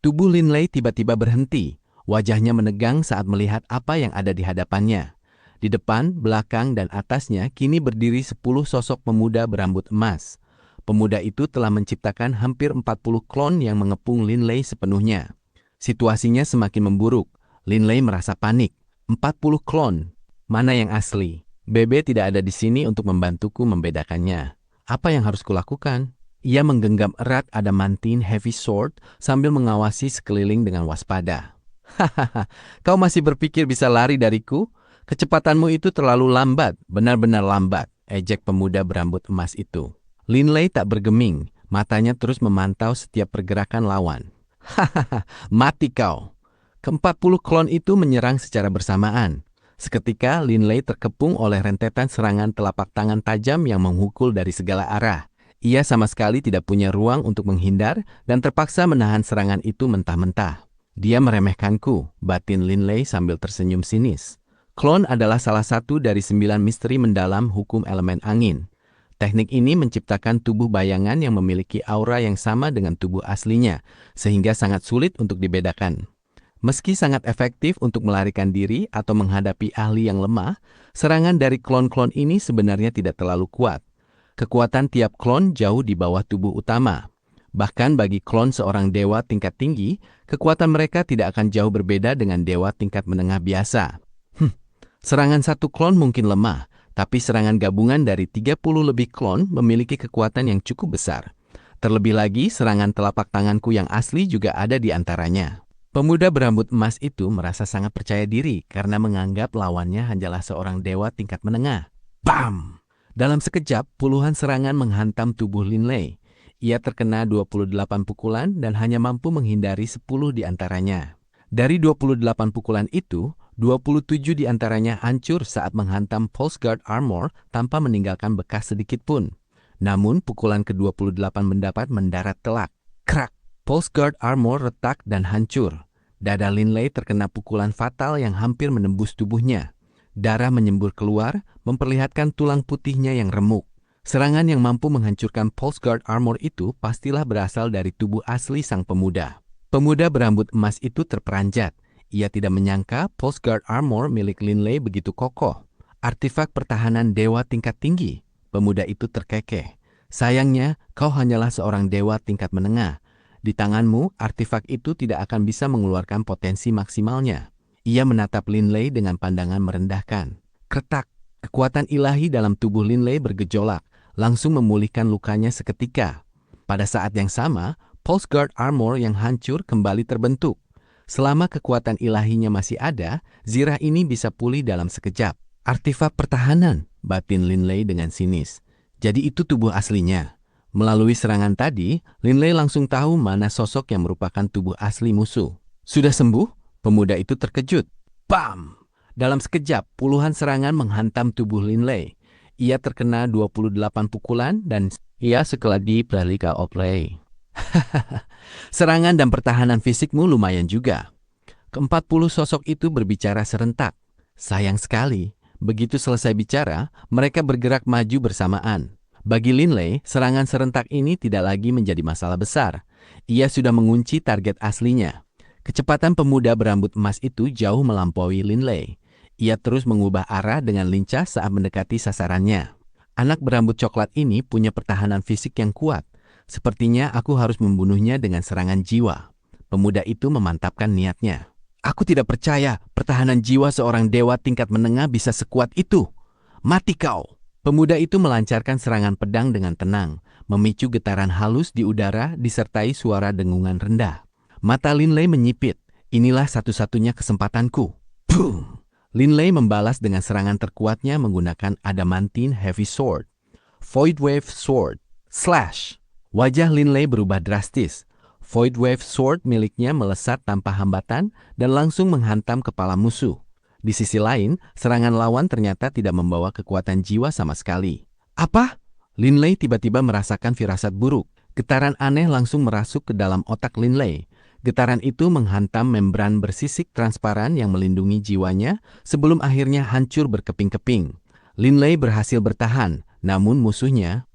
Tubuh Lin Lei tiba-tiba berhenti. Wajahnya menegang saat melihat apa yang ada di hadapannya. Di depan, belakang, dan atasnya kini berdiri 10 sosok pemuda berambut emas. Pemuda itu telah menciptakan hampir 40 klon yang mengepung Lin Lei sepenuhnya. Situasinya semakin memburuk. Lin Lei merasa panik. 40 klon. Mana yang asli? Bebe tidak ada di sini untuk membantuku membedakannya. Apa yang harus kulakukan? Ia menggenggam erat adamantine heavy sword sambil mengawasi sekeliling dengan waspada. Hahaha, kau masih berpikir bisa lari dariku? Kecepatanmu itu terlalu lambat, benar-benar lambat, ejek pemuda berambut emas itu. Lin Lei tak bergeming, matanya terus memantau setiap pergerakan lawan. Hahaha, mati kau. Ke-40 klon itu menyerang secara bersamaan. Seketika Lin Lei terkepung oleh rentetan serangan telapak tangan tajam yang menghukul dari segala arah. Ia sama sekali tidak punya ruang untuk menghindar dan terpaksa menahan serangan itu mentah-mentah. Dia meremehkanku, batin Lin Lei sambil tersenyum sinis. Klon adalah salah satu dari 9 misteri mendalam hukum elemen angin. Teknik ini menciptakan tubuh bayangan yang memiliki aura yang sama dengan tubuh aslinya, sehingga sangat sulit untuk dibedakan. Meski sangat efektif untuk melarikan diri atau menghadapi ahli yang lemah, serangan dari klon-klon ini sebenarnya tidak terlalu kuat. Kekuatan tiap klon jauh di bawah tubuh utama. Bahkan bagi klon seorang dewa tingkat tinggi, kekuatan mereka tidak akan jauh berbeda dengan dewa tingkat menengah biasa. Serangan satu klon mungkin lemah, tapi serangan gabungan dari 30 lebih klon memiliki kekuatan yang cukup besar. Terlebih lagi, serangan telapak tanganku yang asli juga ada di antaranya. Pemuda berambut emas itu merasa sangat percaya diri karena menganggap lawannya hanyalah seorang dewa tingkat menengah. Bam! Dalam sekejap, puluhan serangan menghantam tubuh Lin Lei. Ia terkena 28 pukulan dan hanya mampu menghindari 10 di antaranya. Dari 28 pukulan itu, 27 di antaranya hancur saat menghantam Pulse Guard Armor tanpa meninggalkan bekas sedikit pun. Namun, pukulan ke-28 mendarat telak. Krak! Pulse Guard Armor retak dan hancur. Dada Lin Lei terkena pukulan fatal yang hampir menembus tubuhnya. Darah menyembur keluar, memperlihatkan tulang putihnya yang remuk. Serangan yang mampu menghancurkan Pulse Guard Armor itu pastilah berasal dari tubuh asli sang pemuda. Pemuda berambut emas itu terperanjat. Ia tidak menyangka Pulse Guard Armor milik Lin Lei begitu kokoh. Artifak pertahanan dewa tingkat tinggi. Pemuda itu terkekeh. Sayangnya, kau hanyalah seorang dewa tingkat menengah. Di tanganmu, artifak itu tidak akan bisa mengeluarkan potensi maksimalnya. Ia menatap Lin Lei dengan pandangan merendahkan. Kretak, kekuatan ilahi dalam tubuh Lin Lei bergejolak, langsung memulihkan lukanya seketika. Pada saat yang sama, Pulse Guard Armor yang hancur kembali terbentuk. Selama kekuatan ilahinya masih ada, zirah ini bisa pulih dalam sekejap. Artifak pertahanan, batin Lin Lei dengan sinis. Jadi itu tubuh aslinya. Melalui serangan tadi, Lin Lei langsung tahu mana sosok yang merupakan tubuh asli musuh. Sudah sembuh? Pemuda itu terkejut. Bam! Dalam sekejap, puluhan serangan menghantam tubuh Lin Lei. Ia terkena 28 pukulan dan ia sekeladi Pralika Oplay. Serangan dan pertahanan fisikmu lumayan juga. Ke-40 sosok itu berbicara serentak. Sayang sekali, begitu selesai bicara, mereka bergerak maju bersamaan. Bagi Lin Lei, serangan serentak ini tidak lagi menjadi masalah besar. Ia sudah mengunci target aslinya. Kecepatan pemuda berambut emas itu jauh melampaui Lin Lei. Ia terus mengubah arah dengan lincah saat mendekati sasarannya. Anak berambut coklat ini punya pertahanan fisik yang kuat. Sepertinya aku harus membunuhnya dengan serangan jiwa. Pemuda itu memantapkan niatnya. Aku tidak percaya pertahanan jiwa seorang dewa tingkat menengah bisa sekuat itu. Mati kau! Pemuda itu melancarkan serangan pedang dengan tenang, memicu getaran halus di udara disertai suara dengungan rendah. Mata Linley menyipit. Inilah satu-satunya kesempatanku. Boom! Linley membalas dengan serangan terkuatnya menggunakan Adamantine Heavy Sword. Void Wave Sword. Slash! Wajah Linley berubah drastis. Void Wave Sword miliknya melesat tanpa hambatan dan langsung menghantam kepala musuh. Di sisi lain, serangan lawan ternyata tidak membawa kekuatan jiwa sama sekali. Apa? Linley tiba-tiba merasakan firasat buruk. Getaran aneh langsung merasuk ke dalam otak Linley. Getaran itu menghantam membran bersisik transparan yang melindungi jiwanya sebelum akhirnya hancur berkeping-keping. Linley berhasil bertahan, namun musuhnya...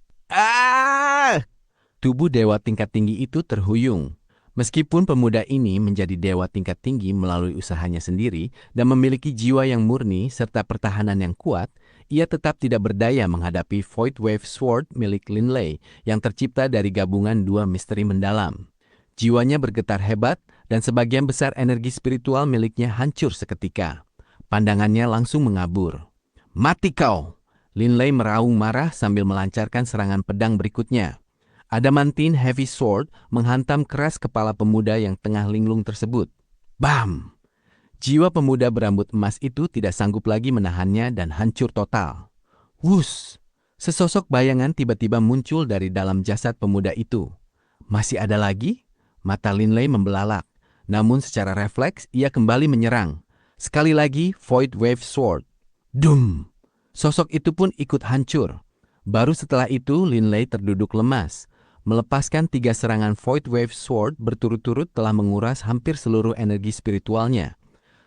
Tubuh dewa tingkat tinggi itu terhuyung. Meskipun pemuda ini menjadi dewa tingkat tinggi melalui usahanya sendiri dan memiliki jiwa yang murni serta pertahanan yang kuat, ia tetap tidak berdaya menghadapi Void Wave Sword milik Linley yang tercipta dari gabungan dua misteri mendalam. Jiwanya bergetar hebat dan sebagian besar energi spiritual miliknya hancur seketika. Pandangannya langsung mengabur. Mati kau! Linley meraung marah sambil melancarkan serangan pedang berikutnya. Adamantine Heavy Sword menghantam keras kepala pemuda yang tengah linglung tersebut. Bam! Jiwa pemuda berambut emas itu tidak sanggup lagi menahannya dan hancur total. Wus! Sesosok bayangan tiba-tiba muncul dari dalam jasad pemuda itu. Masih ada lagi? Mata Linley membelalak. Namun secara refleks ia kembali menyerang. Sekali lagi Void Wave Sword. Dum! Sosok itu pun ikut hancur. Baru setelah itu Linley terduduk lemas. Melepaskan 3 serangan Void Wave Sword berturut-turut telah menguras hampir seluruh energi spiritualnya.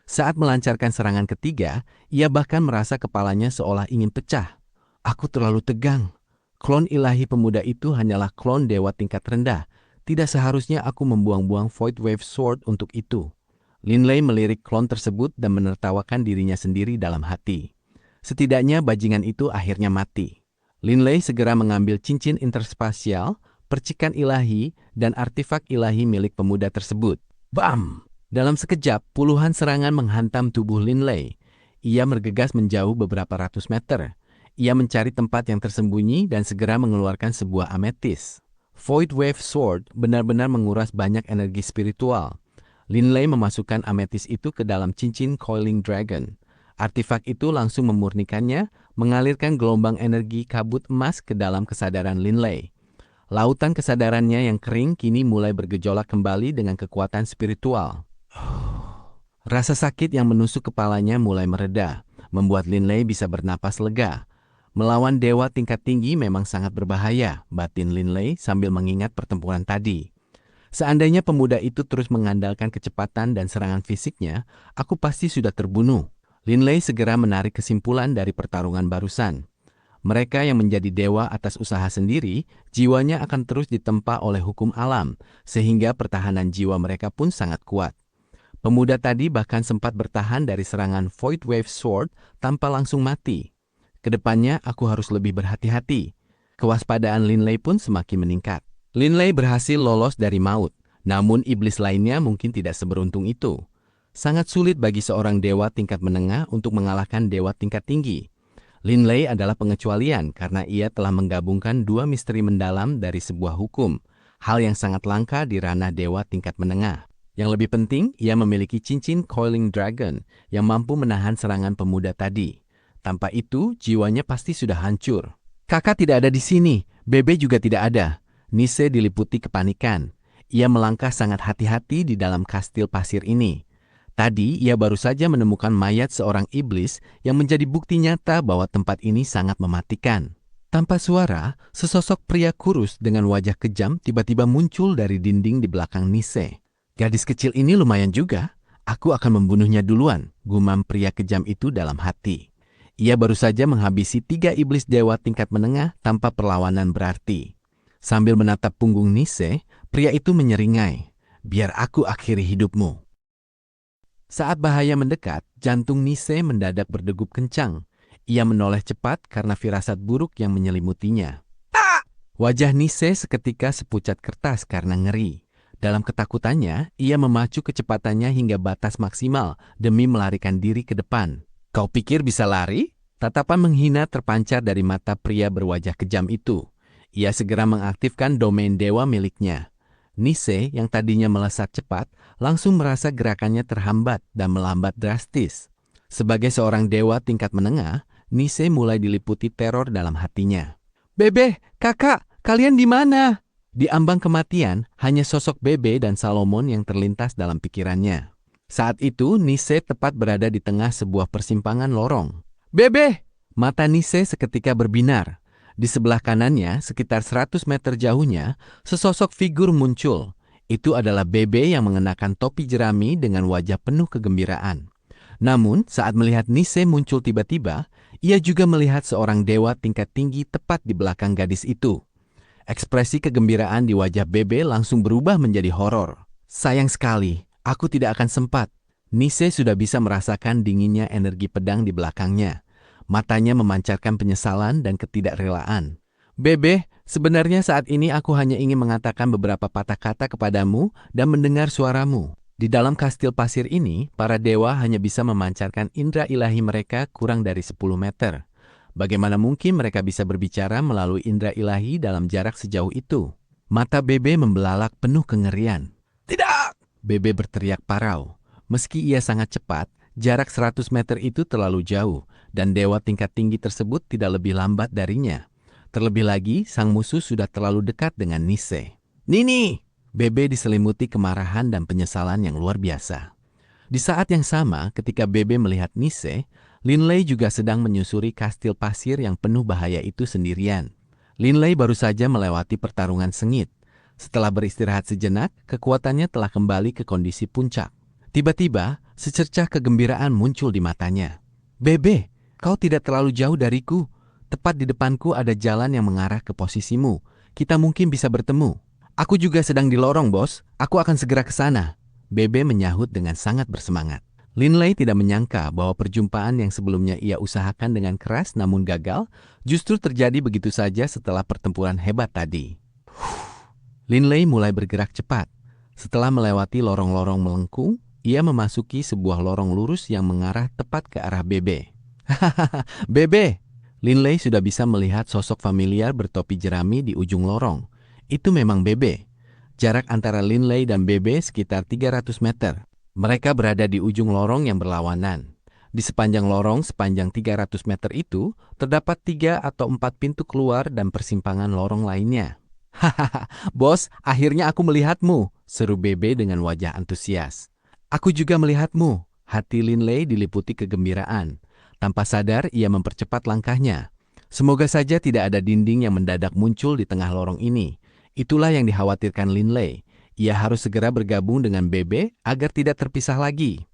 Saat melancarkan serangan ketiga, ia bahkan merasa kepalanya seolah ingin pecah. Aku terlalu tegang. Klon ilahi pemuda itu hanyalah klon dewa tingkat rendah. Tidak seharusnya aku membuang-buang Void Wave Sword untuk itu. Linley melirik klon tersebut dan menertawakan dirinya sendiri dalam hati. Setidaknya bajingan itu akhirnya mati. Linley segera mengambil cincin interspasial, percikan ilahi, dan artefak ilahi milik pemuda tersebut. Bam! Dalam sekejap, puluhan serangan menghantam tubuh Linley. Ia bergegas menjauh beberapa ratus meter. Ia mencari tempat yang tersembunyi dan segera mengeluarkan sebuah ametis. Void Wave Sword benar-benar menguras banyak energi spiritual. Linley memasukkan ametis itu ke dalam cincin Coiling Dragon. Artefak itu langsung memurnikannya, mengalirkan gelombang energi kabut emas ke dalam kesadaran Linley. Lautan kesadarannya yang kering kini mulai bergejolak kembali dengan kekuatan spiritual. Rasa sakit yang menusuk kepalanya mulai mereda, membuat Linley bisa bernapas lega. Melawan dewa tingkat tinggi memang sangat berbahaya, batin Linley sambil mengingat pertempuran tadi. Seandainya pemuda itu terus mengandalkan kecepatan dan serangan fisiknya, aku pasti sudah terbunuh. Linley segera menarik kesimpulan dari pertarungan barusan. Mereka yang menjadi dewa atas usaha sendiri, jiwanya akan terus ditempa oleh hukum alam, sehingga pertahanan jiwa mereka pun sangat kuat. Pemuda tadi bahkan sempat bertahan dari serangan Void Wave Sword tanpa langsung mati. Kedepannya aku harus lebih berhati-hati. Kewaspadaan Linley pun semakin meningkat. Linley berhasil lolos dari maut, namun iblis lainnya mungkin tidak seberuntung itu. Sangat sulit bagi seorang dewa tingkat menengah untuk mengalahkan dewa tingkat tinggi. Linley adalah pengecualian karena ia telah menggabungkan 2 misteri mendalam dari sebuah hukum, hal yang sangat langka di ranah dewa tingkat menengah. Yang lebih penting, ia memiliki cincin Coiling Dragon yang mampu menahan serangan pemuda tadi. Tanpa itu, jiwanya pasti sudah hancur. Kakak tidak ada di sini, Bebe juga tidak ada. Nise diliputi kepanikan. Ia melangkah sangat hati-hati di dalam kastil pasir ini. Tadi, ia baru saja menemukan mayat seorang iblis yang menjadi bukti nyata bahwa tempat ini sangat mematikan. Tanpa suara, sesosok pria kurus dengan wajah kejam tiba-tiba muncul dari dinding di belakang Nise. Gadis kecil ini lumayan juga. Aku akan membunuhnya duluan, gumam pria kejam itu dalam hati. Ia baru saja menghabisi 3 iblis dewa tingkat menengah tanpa perlawanan berarti. Sambil menatap punggung Nise, pria itu menyeringai, "Biar aku akhiri hidupmu." Saat bahaya mendekat, jantung Nise mendadak berdegup kencang. Ia menoleh cepat karena firasat buruk yang menyelimutinya. Wajah Nise seketika sepucat kertas karena ngeri. Dalam ketakutannya, ia memacu kecepatannya hingga batas maksimal demi melarikan diri ke depan. "Kau pikir bisa lari?" Tatapan menghina terpancar dari mata pria berwajah kejam itu. Ia segera mengaktifkan domain dewa miliknya. Nise yang tadinya melesat cepat, langsung merasa gerakannya terhambat dan melambat drastis. Sebagai seorang dewa tingkat menengah, Nise mulai diliputi teror dalam hatinya. "Bebe, kakak, kalian di mana?" Di ambang kematian, hanya sosok Bebe dan Salomon yang terlintas dalam pikirannya. Saat itu, Nise tepat berada di tengah sebuah persimpangan lorong. "Bebe!" Mata Nise seketika berbinar. Di sebelah kanannya, sekitar 100 meter jauhnya, sesosok figur muncul. Itu adalah Bebe yang mengenakan topi jerami dengan wajah penuh kegembiraan. Namun, saat melihat Nise muncul tiba-tiba, ia juga melihat seorang dewa tingkat tinggi tepat di belakang gadis itu. Ekspresi kegembiraan di wajah Bebe langsung berubah menjadi horor. "Sayang sekali, aku tidak akan sempat." Nise sudah bisa merasakan dinginnya energi pedang di belakangnya. Matanya memancarkan penyesalan dan ketidakrelaan. "Bebe, sebenarnya saat ini aku hanya ingin mengatakan beberapa patah kata kepadamu dan mendengar suaramu." Di dalam kastil pasir ini, para dewa hanya bisa memancarkan indera ilahi mereka kurang dari 10 meter. Bagaimana mungkin mereka bisa berbicara melalui indera ilahi dalam jarak sejauh itu? Mata Bebe membelalak penuh kengerian. "Tidak!" Bebe berteriak parau. Meski ia sangat cepat, jarak 100 meter itu terlalu jauh, dan dewa tingkat tinggi tersebut tidak lebih lambat darinya. Terlebih lagi, sang musuh sudah terlalu dekat dengan Nise. "Nini!" Bebe diselimuti kemarahan dan penyesalan yang luar biasa. Di saat yang sama, ketika Bebe melihat Nise, Linley juga sedang menyusuri kastil pasir yang penuh bahaya itu sendirian. Linley baru saja melewati pertarungan sengit. Setelah beristirahat sejenak, kekuatannya telah kembali ke kondisi puncak. Tiba-tiba, secercah kegembiraan muncul di matanya. "Bebe, kau tidak terlalu jauh dariku. Tepat di depanku ada jalan yang mengarah ke posisimu. Kita mungkin bisa bertemu." "Aku juga sedang di lorong, bos. Aku akan segera ke sana." Bebe menyahut dengan sangat bersemangat. Linley tidak menyangka bahwa perjumpaan yang sebelumnya ia usahakan dengan keras namun gagal, justru terjadi begitu saja setelah pertempuran hebat tadi. Linley mulai bergerak cepat. Setelah melewati lorong-lorong melengkung, ia memasuki sebuah lorong lurus yang mengarah tepat ke arah Bebe. "Hahaha, Bebe!" Linley sudah bisa melihat sosok familiar bertopi jerami di ujung lorong. Itu memang Bebe. Jarak antara Linley dan Bebe sekitar 300 meter. Mereka berada di ujung lorong yang berlawanan. Di sepanjang lorong sepanjang 300 meter itu, terdapat 3 atau 4 pintu keluar dan persimpangan lorong lainnya. "Hahaha, bos, akhirnya aku melihatmu," seru Bebe dengan wajah antusias. "Aku juga melihatmu." Hati Linley diliputi kegembiraan. Tanpa sadar, ia mempercepat langkahnya. Semoga saja tidak ada dinding yang mendadak muncul di tengah lorong ini. Itulah yang dikhawatirkan Linley. Ia harus segera bergabung dengan Bebe agar tidak terpisah lagi.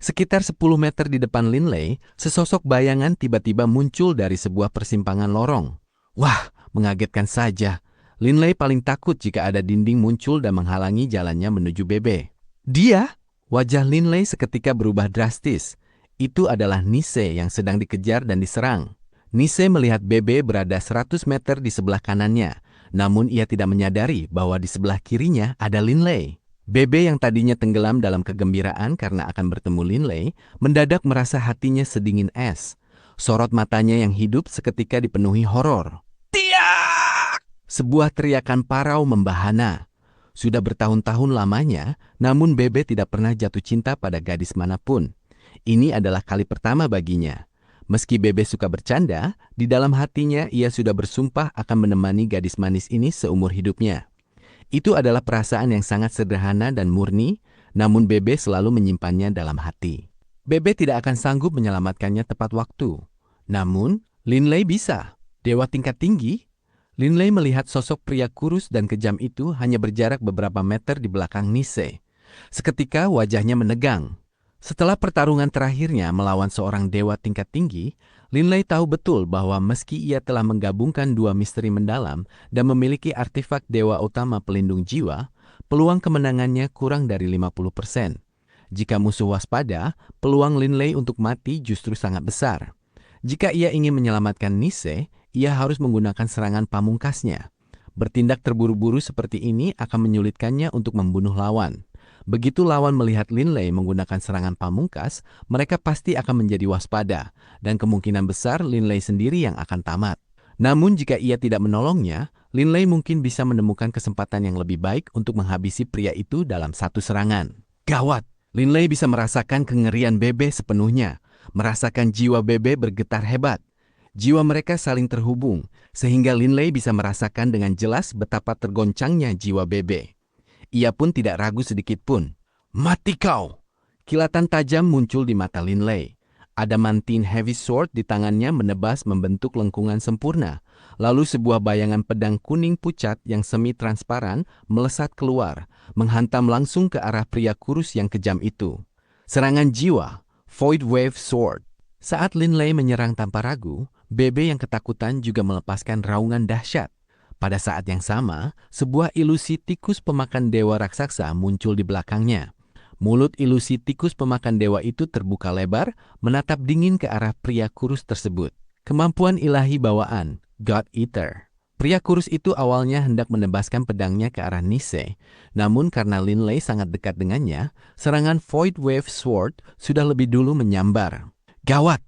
Sekitar 10 meter di depan Linley, sesosok bayangan tiba-tiba muncul dari sebuah persimpangan lorong. Wah, mengagetkan saja. Linley paling takut jika ada dinding muncul dan menghalangi jalannya menuju Bebe. "Dia?" Wajah Linley seketika berubah drastis. Itu adalah Nise yang sedang dikejar dan diserang. Nise melihat Bebe berada 100 meter di sebelah kanannya. Namun ia tidak menyadari bahwa di sebelah kirinya ada Linley. Bebe yang tadinya tenggelam dalam kegembiraan karena akan bertemu Linley, mendadak merasa hatinya sedingin es. Sorot matanya yang hidup seketika dipenuhi horor. "Tiak!" Sebuah teriakan parau membahana. Sudah bertahun-tahun lamanya, namun Bebe tidak pernah jatuh cinta pada gadis manapun. Ini adalah kali pertama baginya. Meski Bebe suka bercanda, di dalam hatinya ia sudah bersumpah akan menemani gadis manis ini seumur hidupnya. Itu adalah perasaan yang sangat sederhana dan murni, namun Bebe selalu menyimpannya dalam hati. Bebe tidak akan sanggup menyelamatkannya tepat waktu. Namun, Linley bisa. Dewa tingkat tinggi? Linley melihat sosok pria kurus dan kejam itu hanya berjarak beberapa meter di belakang Nise. Seketika wajahnya menegang. Setelah pertarungan terakhirnya melawan seorang dewa tingkat tinggi, Linley tahu betul bahwa meski ia telah menggabungkan dua misteri mendalam dan memiliki artefak dewa utama pelindung jiwa, peluang kemenangannya kurang dari 50%. Jika musuh waspada, peluang Linley untuk mati justru sangat besar. Jika ia ingin menyelamatkan Nise, ia harus menggunakan serangan pamungkasnya. Bertindak terburu-buru seperti ini akan menyulitkannya untuk membunuh lawan. Begitu lawan melihat Linley menggunakan serangan pamungkas, mereka pasti akan menjadi waspada, dan kemungkinan besar Linley sendiri yang akan tamat. Namun jika ia tidak menolongnya, Lin Lei mungkin bisa menemukan kesempatan yang lebih baik untuk menghabisi pria itu dalam satu serangan. Gawat! Lin Lei bisa merasakan kengerian Bebe sepenuhnya, merasakan jiwa Bebe bergetar hebat. Jiwa mereka saling terhubung, sehingga Lin Lei bisa merasakan dengan jelas betapa tergoncangnya jiwa Bebe. Ia pun tidak ragu sedikit pun. Mati kau! Kilatan tajam muncul di mata Lin Lei. Adamantine heavy sword di tangannya menebas membentuk lengkungan sempurna. Lalu sebuah bayangan pedang kuning pucat yang semi-transparan melesat keluar, menghantam langsung ke arah pria kurus yang kejam itu. Serangan jiwa, Void Wave Sword. Saat Lin Lei menyerang tanpa ragu, Bebe yang ketakutan juga melepaskan raungan dahsyat. Pada saat yang sama, sebuah ilusi tikus pemakan dewa raksasa muncul di belakangnya. Mulut ilusi tikus pemakan dewa itu terbuka lebar, menatap dingin ke arah pria kurus tersebut. Kemampuan ilahi bawaan, God Eater. Pria kurus itu awalnya hendak menebaskan pedangnya ke arah Nise, namun karena Lin Lei sangat dekat dengannya, serangan Void Wave Sword sudah lebih dulu menyambar. Gawat!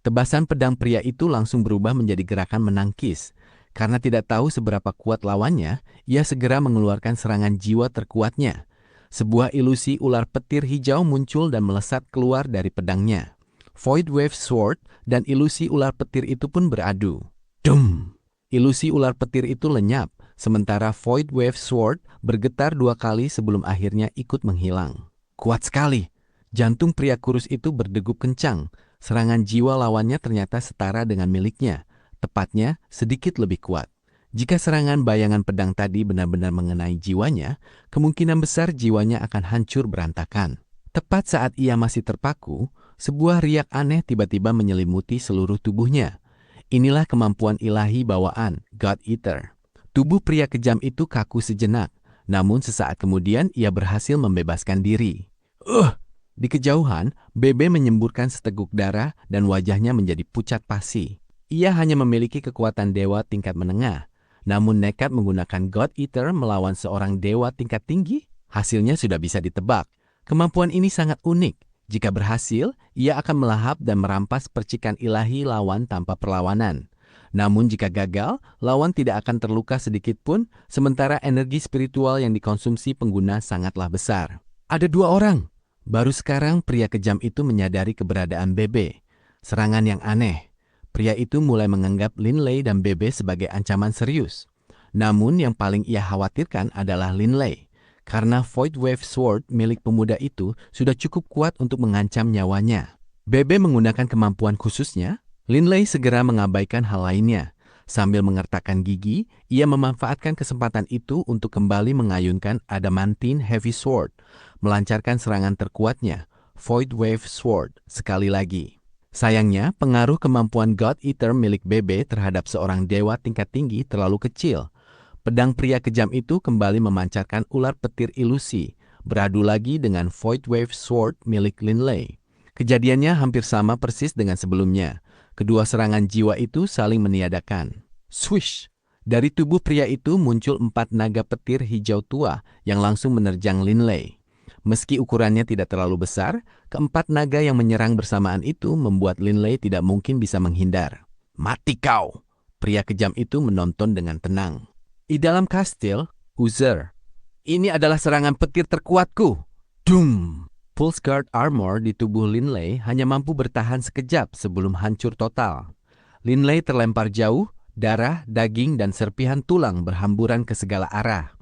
Tebasan pedang pria itu langsung berubah menjadi gerakan menangkis. Karena tidak tahu seberapa kuat lawannya, ia segera mengeluarkan serangan jiwa terkuatnya. Sebuah ilusi ular petir hijau muncul dan melesat keluar dari pedangnya. Void Wave Sword dan ilusi ular petir itu pun beradu. Dum! Ilusi ular petir itu lenyap, sementara Void Wave Sword bergetar 2 kali sebelum akhirnya ikut menghilang. Kuat sekali! Jantung pria kurus itu berdegup kencang. Serangan jiwa lawannya ternyata setara dengan miliknya, tepatnya sedikit lebih kuat. Jika serangan bayangan pedang tadi benar-benar mengenai jiwanya, kemungkinan besar jiwanya akan hancur berantakan. Tepat saat ia masih terpaku, sebuah riak aneh tiba-tiba menyelimuti seluruh tubuhnya. Inilah kemampuan ilahi bawaan, God Eater. Tubuh pria kejam itu kaku sejenak, namun sesaat kemudian ia berhasil membebaskan diri. Di kejauhan, Bebe menyemburkan seteguk darah dan wajahnya menjadi pucat pasi. Ia hanya memiliki kekuatan dewa tingkat menengah. Namun nekat menggunakan God Eater melawan seorang dewa tingkat tinggi, hasilnya sudah bisa ditebak. Kemampuan ini sangat unik. Jika berhasil, ia akan melahap dan merampas percikan ilahi lawan tanpa perlawanan. Namun jika gagal, lawan tidak akan terluka sedikit pun, sementara energi spiritual yang dikonsumsi pengguna sangatlah besar. Ada 2 orang. Baru sekarang pria kejam itu menyadari keberadaan Bebe. Serangan yang aneh. Pria itu mulai menganggap Lin Lei dan Bebe sebagai ancaman serius. Namun yang paling ia khawatirkan adalah Lin Lei, karena Void Wave Sword milik pemuda itu sudah cukup kuat untuk mengancam nyawanya. Bebe menggunakan kemampuan khususnya, Lin Lei segera mengabaikan hal lainnya. Sambil mengertakkan gigi, ia memanfaatkan kesempatan itu untuk kembali mengayunkan Adamantine Heavy Sword, melancarkan serangan terkuatnya, Void Wave Sword, sekali lagi. Sayangnya, pengaruh kemampuan God Eater milik Bebe terhadap seorang dewa tingkat tinggi terlalu kecil. Pedang pria kejam itu kembali memancarkan ular petir ilusi, beradu lagi dengan Void Wave Sword milik Lin Lei. Kejadiannya hampir sama persis dengan sebelumnya. Kedua serangan jiwa itu saling meniadakan. Swish! Dari tubuh pria itu muncul 4 naga petir hijau tua yang langsung menerjang Lin Lei. Meski ukurannya tidak terlalu besar, keempat naga yang menyerang bersamaan itu membuat Lin Lei tidak mungkin bisa menghindar. Mati kau! Pria kejam itu menonton dengan tenang. Di dalam kastil, Uzer. Ini adalah serangan petir terkuatku. Dum! Pulse Guard Armor di tubuh Lin Lei hanya mampu bertahan sekejap sebelum hancur total. Lin Lei terlempar jauh, darah, daging, dan serpihan tulang berhamburan ke segala arah.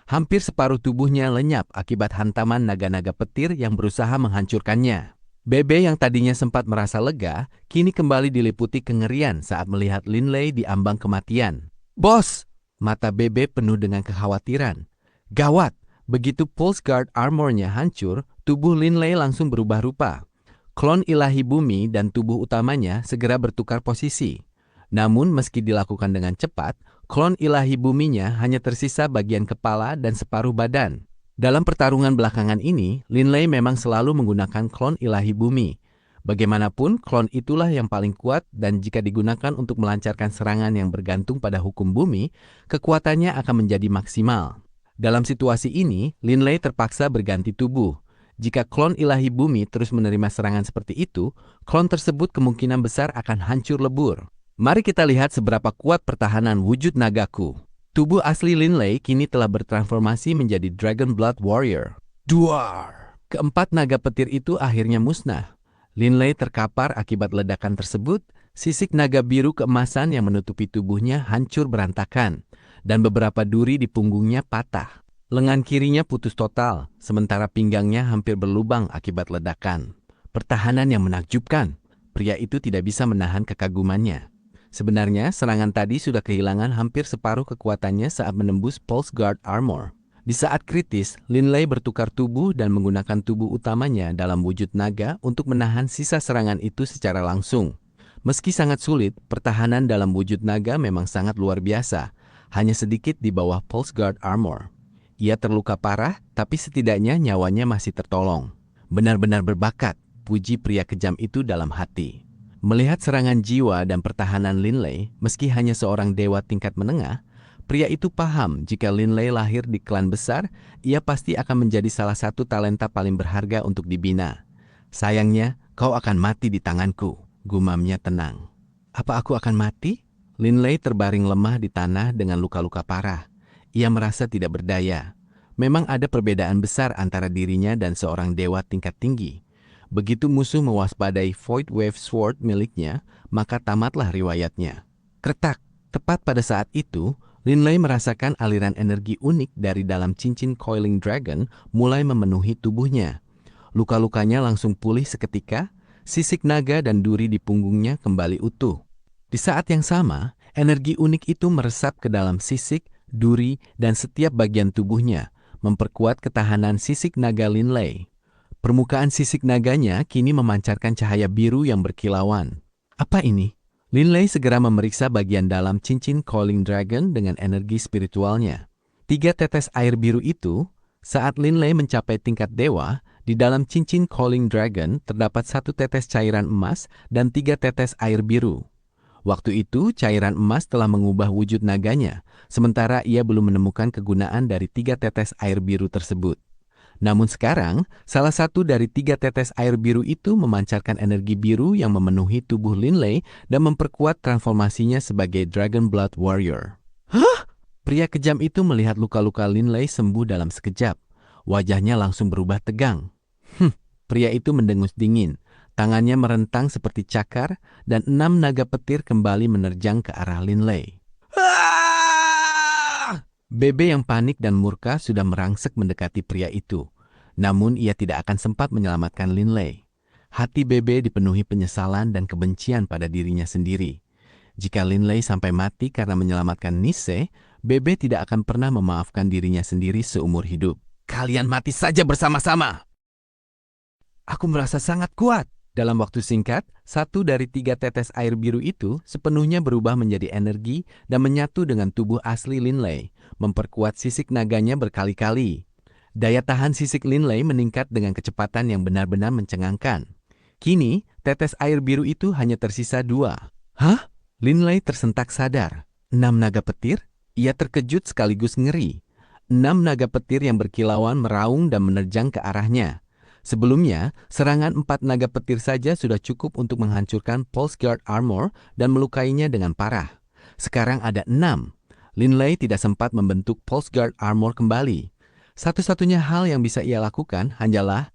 Hampir separuh tubuhnya lenyap akibat hantaman naga-naga petir yang berusaha menghancurkannya. Bebe yang tadinya sempat merasa lega, kini kembali diliputi kengerian saat melihat Lin Lei di ambang kematian. Bos! Mata Bebe penuh dengan kekhawatiran. Gawat! Begitu Pulse Guard Armor-nya hancur, tubuh Lin Lei langsung berubah rupa. Klon ilahi bumi dan tubuh utamanya segera bertukar posisi. Namun meski dilakukan dengan cepat, klon ilahi buminya hanya tersisa bagian kepala dan separuh badan. Dalam pertarungan belakangan ini, Lin Lei memang selalu menggunakan klon ilahi bumi. Bagaimanapun, klon itulah yang paling kuat dan jika digunakan untuk melancarkan serangan yang bergantung pada hukum bumi, kekuatannya akan menjadi maksimal. Dalam situasi ini, Lin Lei terpaksa berganti tubuh. Jika klon ilahi bumi terus menerima serangan seperti itu, klon tersebut kemungkinan besar akan hancur lebur. Mari kita lihat seberapa kuat pertahanan wujud nagaku. Tubuh asli Linley kini telah bertransformasi menjadi Dragon Blood Warrior. Duar! Keempat naga petir itu akhirnya musnah. Linley terkapar akibat ledakan tersebut, sisik naga biru keemasan yang menutupi tubuhnya hancur berantakan, dan beberapa duri di punggungnya patah. Lengan kirinya putus total, sementara pinggangnya hampir berlubang akibat ledakan. Pertahanan yang menakjubkan. Pria itu tidak bisa menahan kekagumannya. Sebenarnya, serangan tadi sudah kehilangan hampir separuh kekuatannya saat menembus Pulse Guard Armor. Di saat kritis, Linley bertukar tubuh dan menggunakan tubuh utamanya dalam wujud naga untuk menahan sisa serangan itu secara langsung. Meski sangat sulit, pertahanan dalam wujud naga memang sangat luar biasa, hanya sedikit di bawah Pulse Guard Armor. Ia terluka parah, tapi setidaknya nyawanya masih tertolong. Benar-benar berbakat, puji pria kejam itu dalam hati. Melihat serangan jiwa dan pertahanan Linley, meski hanya seorang dewa tingkat menengah, pria itu paham jika Linley lahir di klan besar, ia pasti akan menjadi salah satu talenta paling berharga untuk dibina. Sayangnya, kau akan mati di tanganku, gumamnya tenang. Apa aku akan mati? Linley terbaring lemah di tanah dengan luka-luka parah. Ia merasa tidak berdaya. Memang ada perbedaan besar antara dirinya dan seorang dewa tingkat tinggi. Begitu musuh mewaspadai Void Wave Sword miliknya, maka tamatlah riwayatnya. Kretak, tepat pada saat itu, Linley merasakan aliran energi unik dari dalam cincin Coiling Dragon mulai memenuhi tubuhnya. Luka-lukanya langsung pulih seketika, sisik naga dan duri di punggungnya kembali utuh. Di saat yang sama, energi unik itu meresap ke dalam sisik, duri, dan setiap bagian tubuhnya, memperkuat ketahanan sisik naga Linley. Permukaan sisik naganya kini memancarkan cahaya biru yang berkilauan. Apa ini? Linley segera memeriksa bagian dalam cincin Coiling Dragon dengan energi spiritualnya. 3 tetes air biru itu, saat Linley mencapai tingkat dewa, di dalam cincin Coiling Dragon terdapat 1 tetes cairan emas dan 3 tetes air biru. Waktu itu, cairan emas telah mengubah wujud naganya, sementara ia belum menemukan kegunaan dari 3 tetes air biru tersebut. Namun sekarang, salah satu dari 3 tetes air biru itu memancarkan energi biru yang memenuhi tubuh Linley dan memperkuat transformasinya sebagai Dragon Blood Warrior. Hah? Pria kejam itu melihat luka-luka Linley sembuh dalam sekejap. Wajahnya langsung berubah tegang. Pria itu mendengus dingin. Tangannya merentang seperti cakar dan 6 naga petir kembali menerjang ke arah Linley. Bebe yang panik dan murka sudah merangsek mendekati pria itu. Namun ia tidak akan sempat menyelamatkan Linley. Hati Bebe dipenuhi penyesalan dan kebencian pada dirinya sendiri. Jika Linley sampai mati karena menyelamatkan Nisse, Bebe tidak akan pernah memaafkan dirinya sendiri seumur hidup. Kalian mati saja bersama-sama! Aku merasa sangat kuat. Dalam waktu singkat, 1 dari 3 tetes air biru itu sepenuhnya berubah menjadi energi dan menyatu dengan tubuh asli Linley, memperkuat sisik naganya berkali-kali. Daya tahan sisik Linley meningkat dengan kecepatan yang benar-benar mencengangkan. Kini, tetes air biru itu hanya tersisa 2. Hah? Linley tersentak sadar. 6 naga petir? Ia terkejut sekaligus ngeri. 6 naga petir yang berkilauan meraung dan menerjang ke arahnya. Sebelumnya, serangan 4 naga petir saja sudah cukup untuk menghancurkan Pulse Guard Armor dan melukainya dengan parah. Sekarang ada 6. Linley tidak sempat membentuk Pulse Guard Armor kembali. Satu-satunya hal yang bisa ia lakukan hanyalah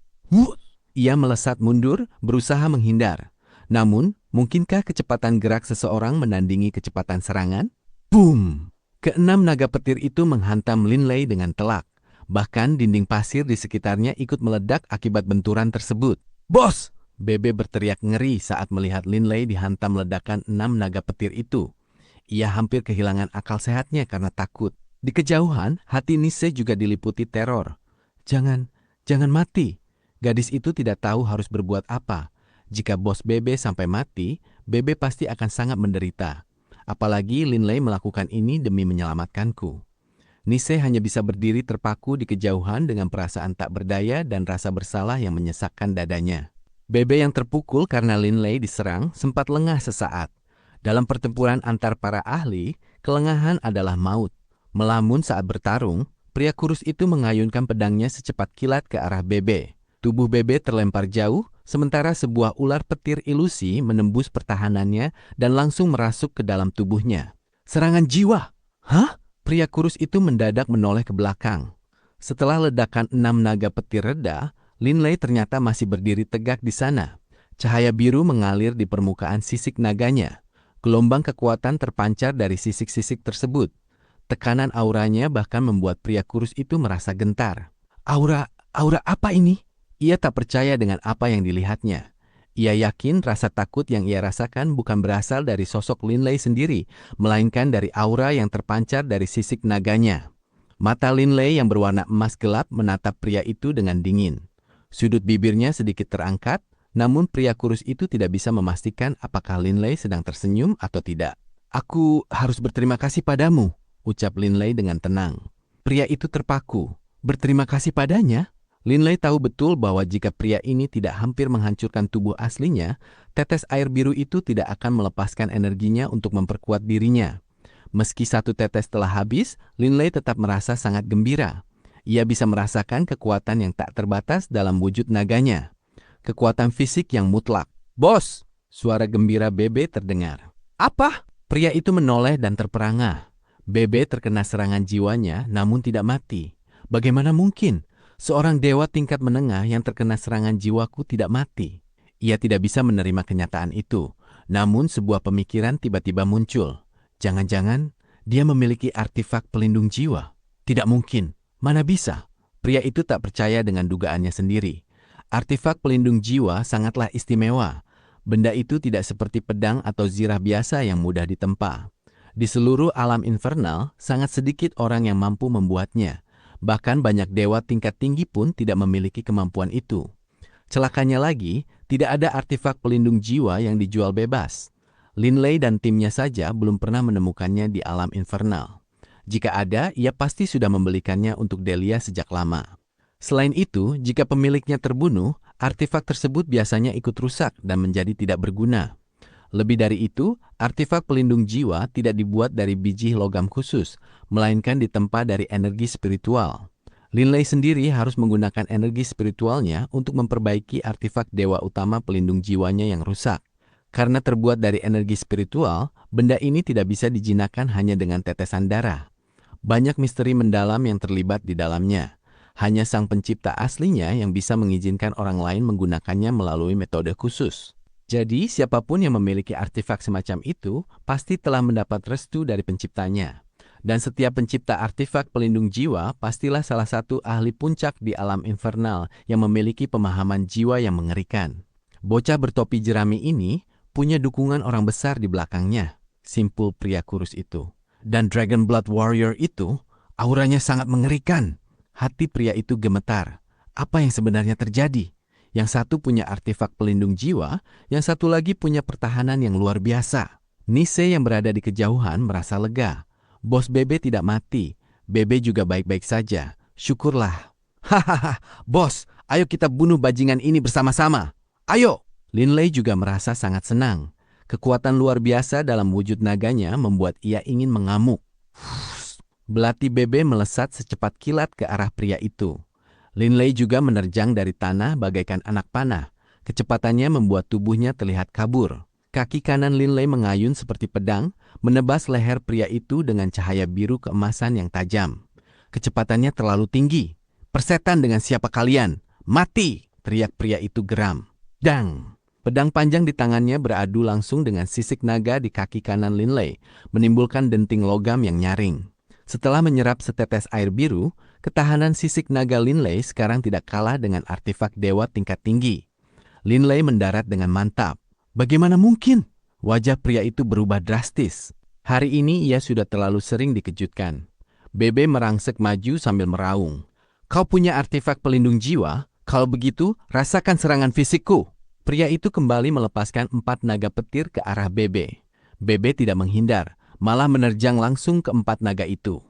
ia melesat mundur, berusaha menghindar. Namun, mungkinkah kecepatan gerak seseorang menandingi kecepatan serangan? Boom! Ke-6 naga petir itu menghantam Linley dengan telak. Bahkan dinding pasir di sekitarnya ikut meledak akibat benturan tersebut. Bos! Bebe berteriak ngeri saat melihat Linley dihantam ledakan 6 naga petir itu. Ia hampir kehilangan akal sehatnya karena takut. Di kejauhan, hati Nisse juga diliputi teror. Jangan mati. Gadis itu tidak tahu harus berbuat apa. Jika bos Bebe sampai mati, Bebe pasti akan sangat menderita. Apalagi Linley melakukan ini demi menyelamatkanku. Nisse hanya bisa berdiri terpaku di kejauhan dengan perasaan tak berdaya dan rasa bersalah yang menyesakkan dadanya. Bebe yang terpukul karena Linley diserang sempat lengah sesaat. Dalam pertempuran antar para ahli, kelengahan adalah maut. Melamun saat bertarung, pria kurus itu mengayunkan pedangnya secepat kilat ke arah Bebe. Tubuh Bebe terlempar jauh, sementara sebuah ular petir ilusi menembus pertahanannya dan langsung merasuk ke dalam tubuhnya. Serangan jiwa! Hah? Pria kurus itu mendadak menoleh ke belakang. Setelah ledakan 6 naga petir reda, Linley ternyata masih berdiri tegak di sana. Cahaya biru mengalir di permukaan sisik naganya. Gelombang kekuatan terpancar dari sisik-sisik tersebut. Tekanan auranya bahkan membuat pria kurus itu merasa gentar. Aura apa ini? Ia tak percaya dengan apa yang dilihatnya. Ia yakin rasa takut yang ia rasakan bukan berasal dari sosok Linley sendiri, melainkan dari aura yang terpancar dari sisik naganya. Mata Linley yang berwarna emas gelap menatap pria itu dengan dingin. Sudut bibirnya sedikit terangkat, namun pria kurus itu tidak bisa memastikan apakah Linley sedang tersenyum atau tidak. "Aku harus berterima kasih padamu," ucap Linley dengan tenang. Pria itu terpaku. Berterima kasih padanya? Linley tahu betul bahwa jika pria ini tidak hampir menghancurkan tubuh aslinya, tetes air biru itu tidak akan melepaskan energinya untuk memperkuat dirinya. Meski satu tetes telah habis, Linley tetap merasa sangat gembira. Ia bisa merasakan kekuatan yang tak terbatas dalam wujud naganya. Kekuatan fisik yang mutlak. "Bos!" Suara gembira Bebe terdengar. "Apa?" Pria itu menoleh dan terperangah. Bebe terkena serangan jiwanya namun tidak mati. Bagaimana mungkin? Seorang dewa tingkat menengah yang terkena serangan jiwaku tidak mati. Ia tidak bisa menerima kenyataan itu. Namun sebuah pemikiran tiba-tiba muncul. Jangan-jangan dia memiliki artefak pelindung jiwa. Tidak mungkin. Mana bisa? Pria itu tak percaya dengan dugaannya sendiri. Artefak pelindung jiwa sangatlah istimewa. Benda itu tidak seperti pedang atau zirah biasa yang mudah ditempa. Di seluruh alam infernal, sangat sedikit orang yang mampu membuatnya. Bahkan banyak dewa tingkat tinggi pun tidak memiliki kemampuan itu. Celakanya lagi, tidak ada artefak pelindung jiwa yang dijual bebas. Linley dan timnya saja belum pernah menemukannya di alam infernal. Jika ada, ia pasti sudah membelikannya untuk Delia sejak lama. Selain itu, jika pemiliknya terbunuh, artefak tersebut biasanya ikut rusak dan menjadi tidak berguna. Lebih dari itu, artefak pelindung jiwa tidak dibuat dari biji logam khusus, melainkan ditempa dari energi spiritual. Linley sendiri harus menggunakan energi spiritualnya untuk memperbaiki artefak dewa utama pelindung jiwanya yang rusak. Karena terbuat dari energi spiritual, benda ini tidak bisa dijinakkan hanya dengan tetesan darah. Banyak misteri mendalam yang terlibat di dalamnya. Hanya sang pencipta aslinya yang bisa mengizinkan orang lain menggunakannya melalui metode khusus. Jadi, siapapun yang memiliki artefak semacam itu pasti telah mendapat restu dari penciptanya. Dan setiap pencipta artefak pelindung jiwa pastilah salah satu ahli puncak di alam infernal yang memiliki pemahaman jiwa yang mengerikan. Bocah bertopi jerami ini punya dukungan orang besar di belakangnya, simpul pria kurus itu. Dan Dragon Blood Warrior itu, auranya sangat mengerikan. Hati pria itu gemetar. Apa yang sebenarnya terjadi? Yang satu punya artefak pelindung jiwa, yang satu lagi punya pertahanan yang luar biasa. Nise yang berada di kejauhan merasa lega. Bos Bebe tidak mati. Bebe juga baik-baik saja. Syukurlah. "Hahaha, bos, ayo kita bunuh bajingan ini bersama-sama. Ayo!" Linley juga merasa sangat senang. Kekuatan luar biasa dalam wujud naganya membuat ia ingin mengamuk. Belati Bebe melesat secepat kilat ke arah pria itu. Linley juga menerjang dari tanah bagaikan anak panah. Kecepatannya membuat tubuhnya terlihat kabur. Kaki kanan Linley mengayun seperti pedang, menebas leher pria itu dengan cahaya biru keemasan yang tajam. Kecepatannya terlalu tinggi. "Persetan dengan siapa kalian? Mati!" teriak pria itu geram. Dang! Pedang panjang di tangannya beradu langsung dengan sisik naga di kaki kanan Linley, menimbulkan denting logam yang nyaring. Setelah menyerap setetes air biru, ketahanan sisik naga Linley sekarang tidak kalah dengan artefak dewa tingkat tinggi. Linley mendarat dengan mantap. Bagaimana mungkin? Wajah pria itu berubah drastis. Hari ini ia sudah terlalu sering dikejutkan. Bebe merangsek maju sambil meraung. "Kau punya artefak pelindung jiwa? Kalau begitu, rasakan serangan fisikku." Pria itu kembali melepaskan 4 naga petir ke arah Bebe. Bebe tidak menghindar, malah menerjang langsung ke 4 naga itu.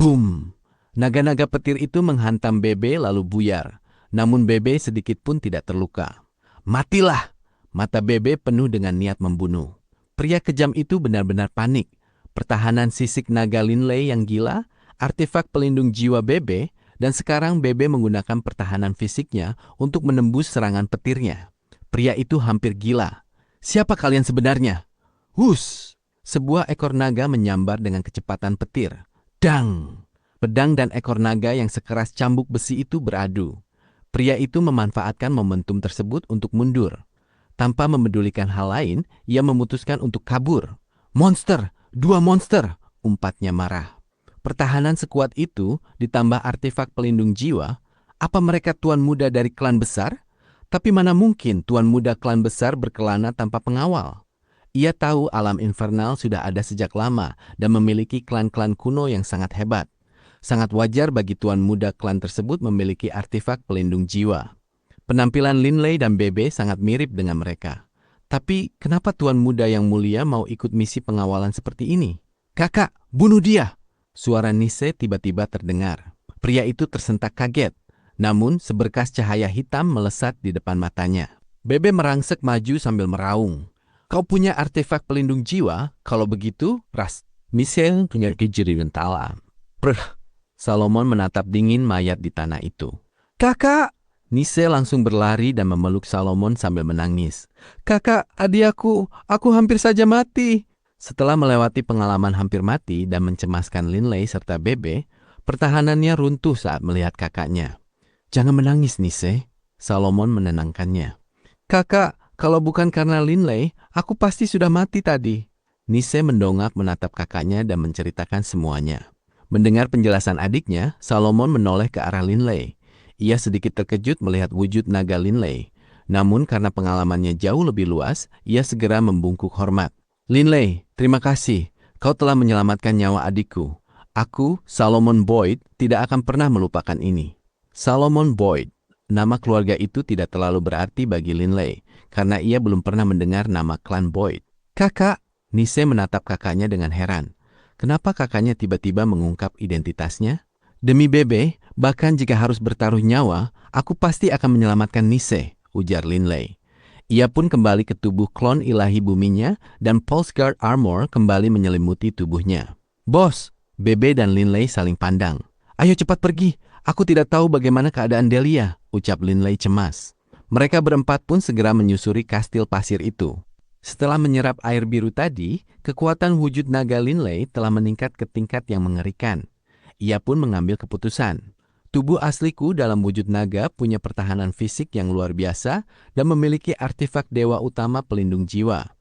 Boom! Naga-naga petir itu menghantam Bebe lalu buyar. Namun Bebe sedikit pun tidak terluka. "Matilah!" Mata Bebe penuh dengan niat membunuh. Pria kejam itu benar-benar panik. Pertahanan sisik naga Linley yang gila, artefak pelindung jiwa Bebe, dan sekarang Bebe menggunakan pertahanan fisiknya untuk menembus serangan petirnya. Pria itu hampir gila. "Siapa kalian sebenarnya?" Hus! Sebuah ekor naga menyambar dengan kecepatan petir. Dang! Pedang dan ekor naga yang sekeras cambuk besi itu beradu. Pria itu memanfaatkan momentum tersebut untuk mundur. Tanpa memedulikan hal lain, ia memutuskan untuk kabur. Monster! Dua monster! Umpatnya marah. Pertahanan sekuat itu ditambah artefak pelindung jiwa. Apa mereka tuan muda dari klan besar? Tapi mana mungkin tuan muda klan besar berkelana tanpa pengawal? Ia tahu alam infernal sudah ada sejak lama dan memiliki klan-klan kuno yang sangat hebat. Sangat wajar bagi tuan muda klan tersebut memiliki artefak pelindung jiwa. Penampilan Linley dan Bebe sangat mirip dengan mereka. Tapi kenapa tuan muda yang mulia mau ikut misi pengawalan seperti ini? Kakak, bunuh dia! Suara Nise tiba-tiba terdengar. Pria itu tersentak kaget. Namun seberkas cahaya hitam melesat di depan matanya. Bebe merangsek maju sambil meraung. Kau punya artefak pelindung jiwa? Kalau begitu, ras. Michelle punya kejiri mentala. Salomon menatap dingin mayat di tanah itu. Kakak! Nise langsung berlari dan memeluk Salomon sambil menangis. Kakak, adik aku hampir saja mati. Setelah melewati pengalaman hampir mati dan mencemaskan Linley serta Bebe, pertahanannya runtuh saat melihat kakaknya. Jangan menangis, Nise. Salomon menenangkannya. Kakak, kalau bukan karena Linley, aku pasti sudah mati tadi. Nise mendongak menatap kakaknya dan menceritakan semuanya. Mendengar penjelasan adiknya, Salomon menoleh ke arah Linley. Ia sedikit terkejut melihat wujud naga Linley. Namun karena pengalamannya jauh lebih luas, ia segera membungkuk hormat. Linley, terima kasih. Kau telah menyelamatkan nyawa adikku. Aku, Salomon Boyd, tidak akan pernah melupakan ini. Salomon Boyd. Nama keluarga itu tidak terlalu berarti bagi Linley, karena ia belum pernah mendengar nama klan Boyd. Kakak, Nise menatap kakaknya dengan heran. Kenapa kakaknya tiba-tiba mengungkap identitasnya? Demi Bebe, bahkan jika harus bertaruh nyawa, aku pasti akan menyelamatkan Nise, ujar Linley. Ia pun kembali ke tubuh klon ilahi buminya dan Pulse Guard Armor kembali menyelimuti tubuhnya. Bos, Bebe dan Linley saling pandang. Ayo cepat pergi, aku tidak tahu bagaimana keadaan Delia, ucap Linley cemas. Mereka berempat pun segera menyusuri kastil pasir itu. Setelah menyerap air biru tadi, kekuatan wujud naga Linley telah meningkat ke tingkat yang mengerikan. Ia pun mengambil keputusan. Tubuh asliku dalam wujud naga punya pertahanan fisik yang luar biasa dan memiliki artefak dewa utama pelindung jiwa.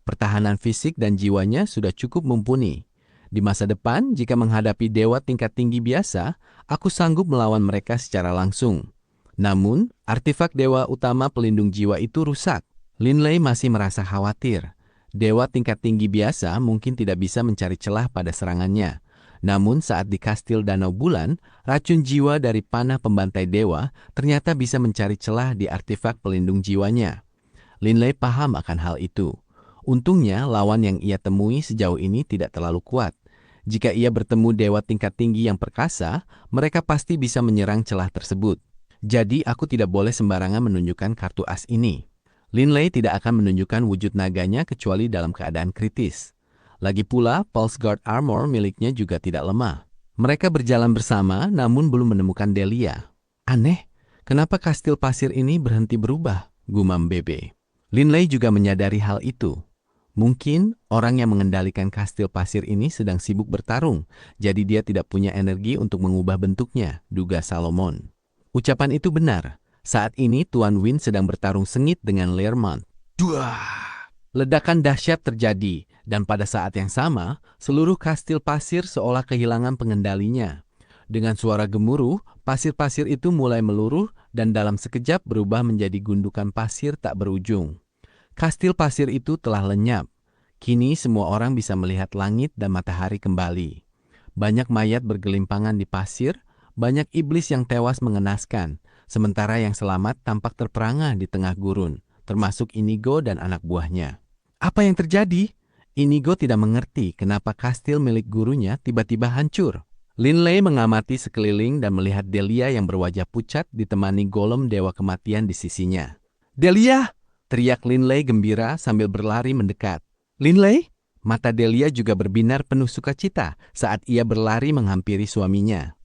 Pertahanan fisik dan jiwanya sudah cukup mumpuni. Di masa depan, jika menghadapi dewa tingkat tinggi biasa, aku sanggup melawan mereka secara langsung. Namun, artefak dewa utama pelindung jiwa itu rusak. Linley masih merasa khawatir. Dewa tingkat tinggi biasa mungkin tidak bisa mencari celah pada serangannya. Namun saat di kastil Danau Bulan, racun jiwa dari panah pembantai dewa ternyata bisa mencari celah di artefak pelindung jiwanya. Linley paham akan hal itu. Untungnya lawan yang ia temui sejauh ini tidak terlalu kuat. Jika ia bertemu dewa tingkat tinggi yang perkasa, mereka pasti bisa menyerang celah tersebut. Jadi aku tidak boleh sembarangan menunjukkan kartu as ini. Linley tidak akan menunjukkan wujud naganya kecuali dalam keadaan kritis. Lagi pula, Pulse Guard Armor miliknya juga tidak lemah. Mereka berjalan bersama namun belum menemukan Delia. Aneh, kenapa kastil pasir ini berhenti berubah? Gumam Bebe. Linley juga menyadari hal itu. Mungkin orang yang mengendalikan kastil pasir ini sedang sibuk bertarung, jadi dia tidak punya energi untuk mengubah bentuknya, duga Salomon. Ucapan itu benar. Saat ini Tuan Win sedang bertarung sengit dengan Learmont. Duah! Ledakan dahsyat terjadi, dan pada saat yang sama, seluruh kastil pasir seolah kehilangan pengendalinya. Dengan suara gemuruh, pasir-pasir itu mulai meluruh dan dalam sekejap berubah menjadi gundukan pasir tak berujung. Kastil pasir itu telah lenyap. Kini semua orang bisa melihat langit dan matahari kembali. Banyak mayat bergelimpangan di pasir, banyak iblis yang tewas mengenaskan. Sementara yang selamat tampak terperangah di tengah gurun, termasuk Inigo dan anak buahnya. Apa yang terjadi? Inigo tidak mengerti kenapa kastil milik gurunya tiba-tiba hancur. Linley mengamati sekeliling dan melihat Delia yang berwajah pucat ditemani golem dewa kematian di sisinya. Delia! Teriak Linley gembira sambil berlari mendekat. Linley? Mata Delia juga berbinar penuh sukacita saat ia berlari menghampiri suaminya.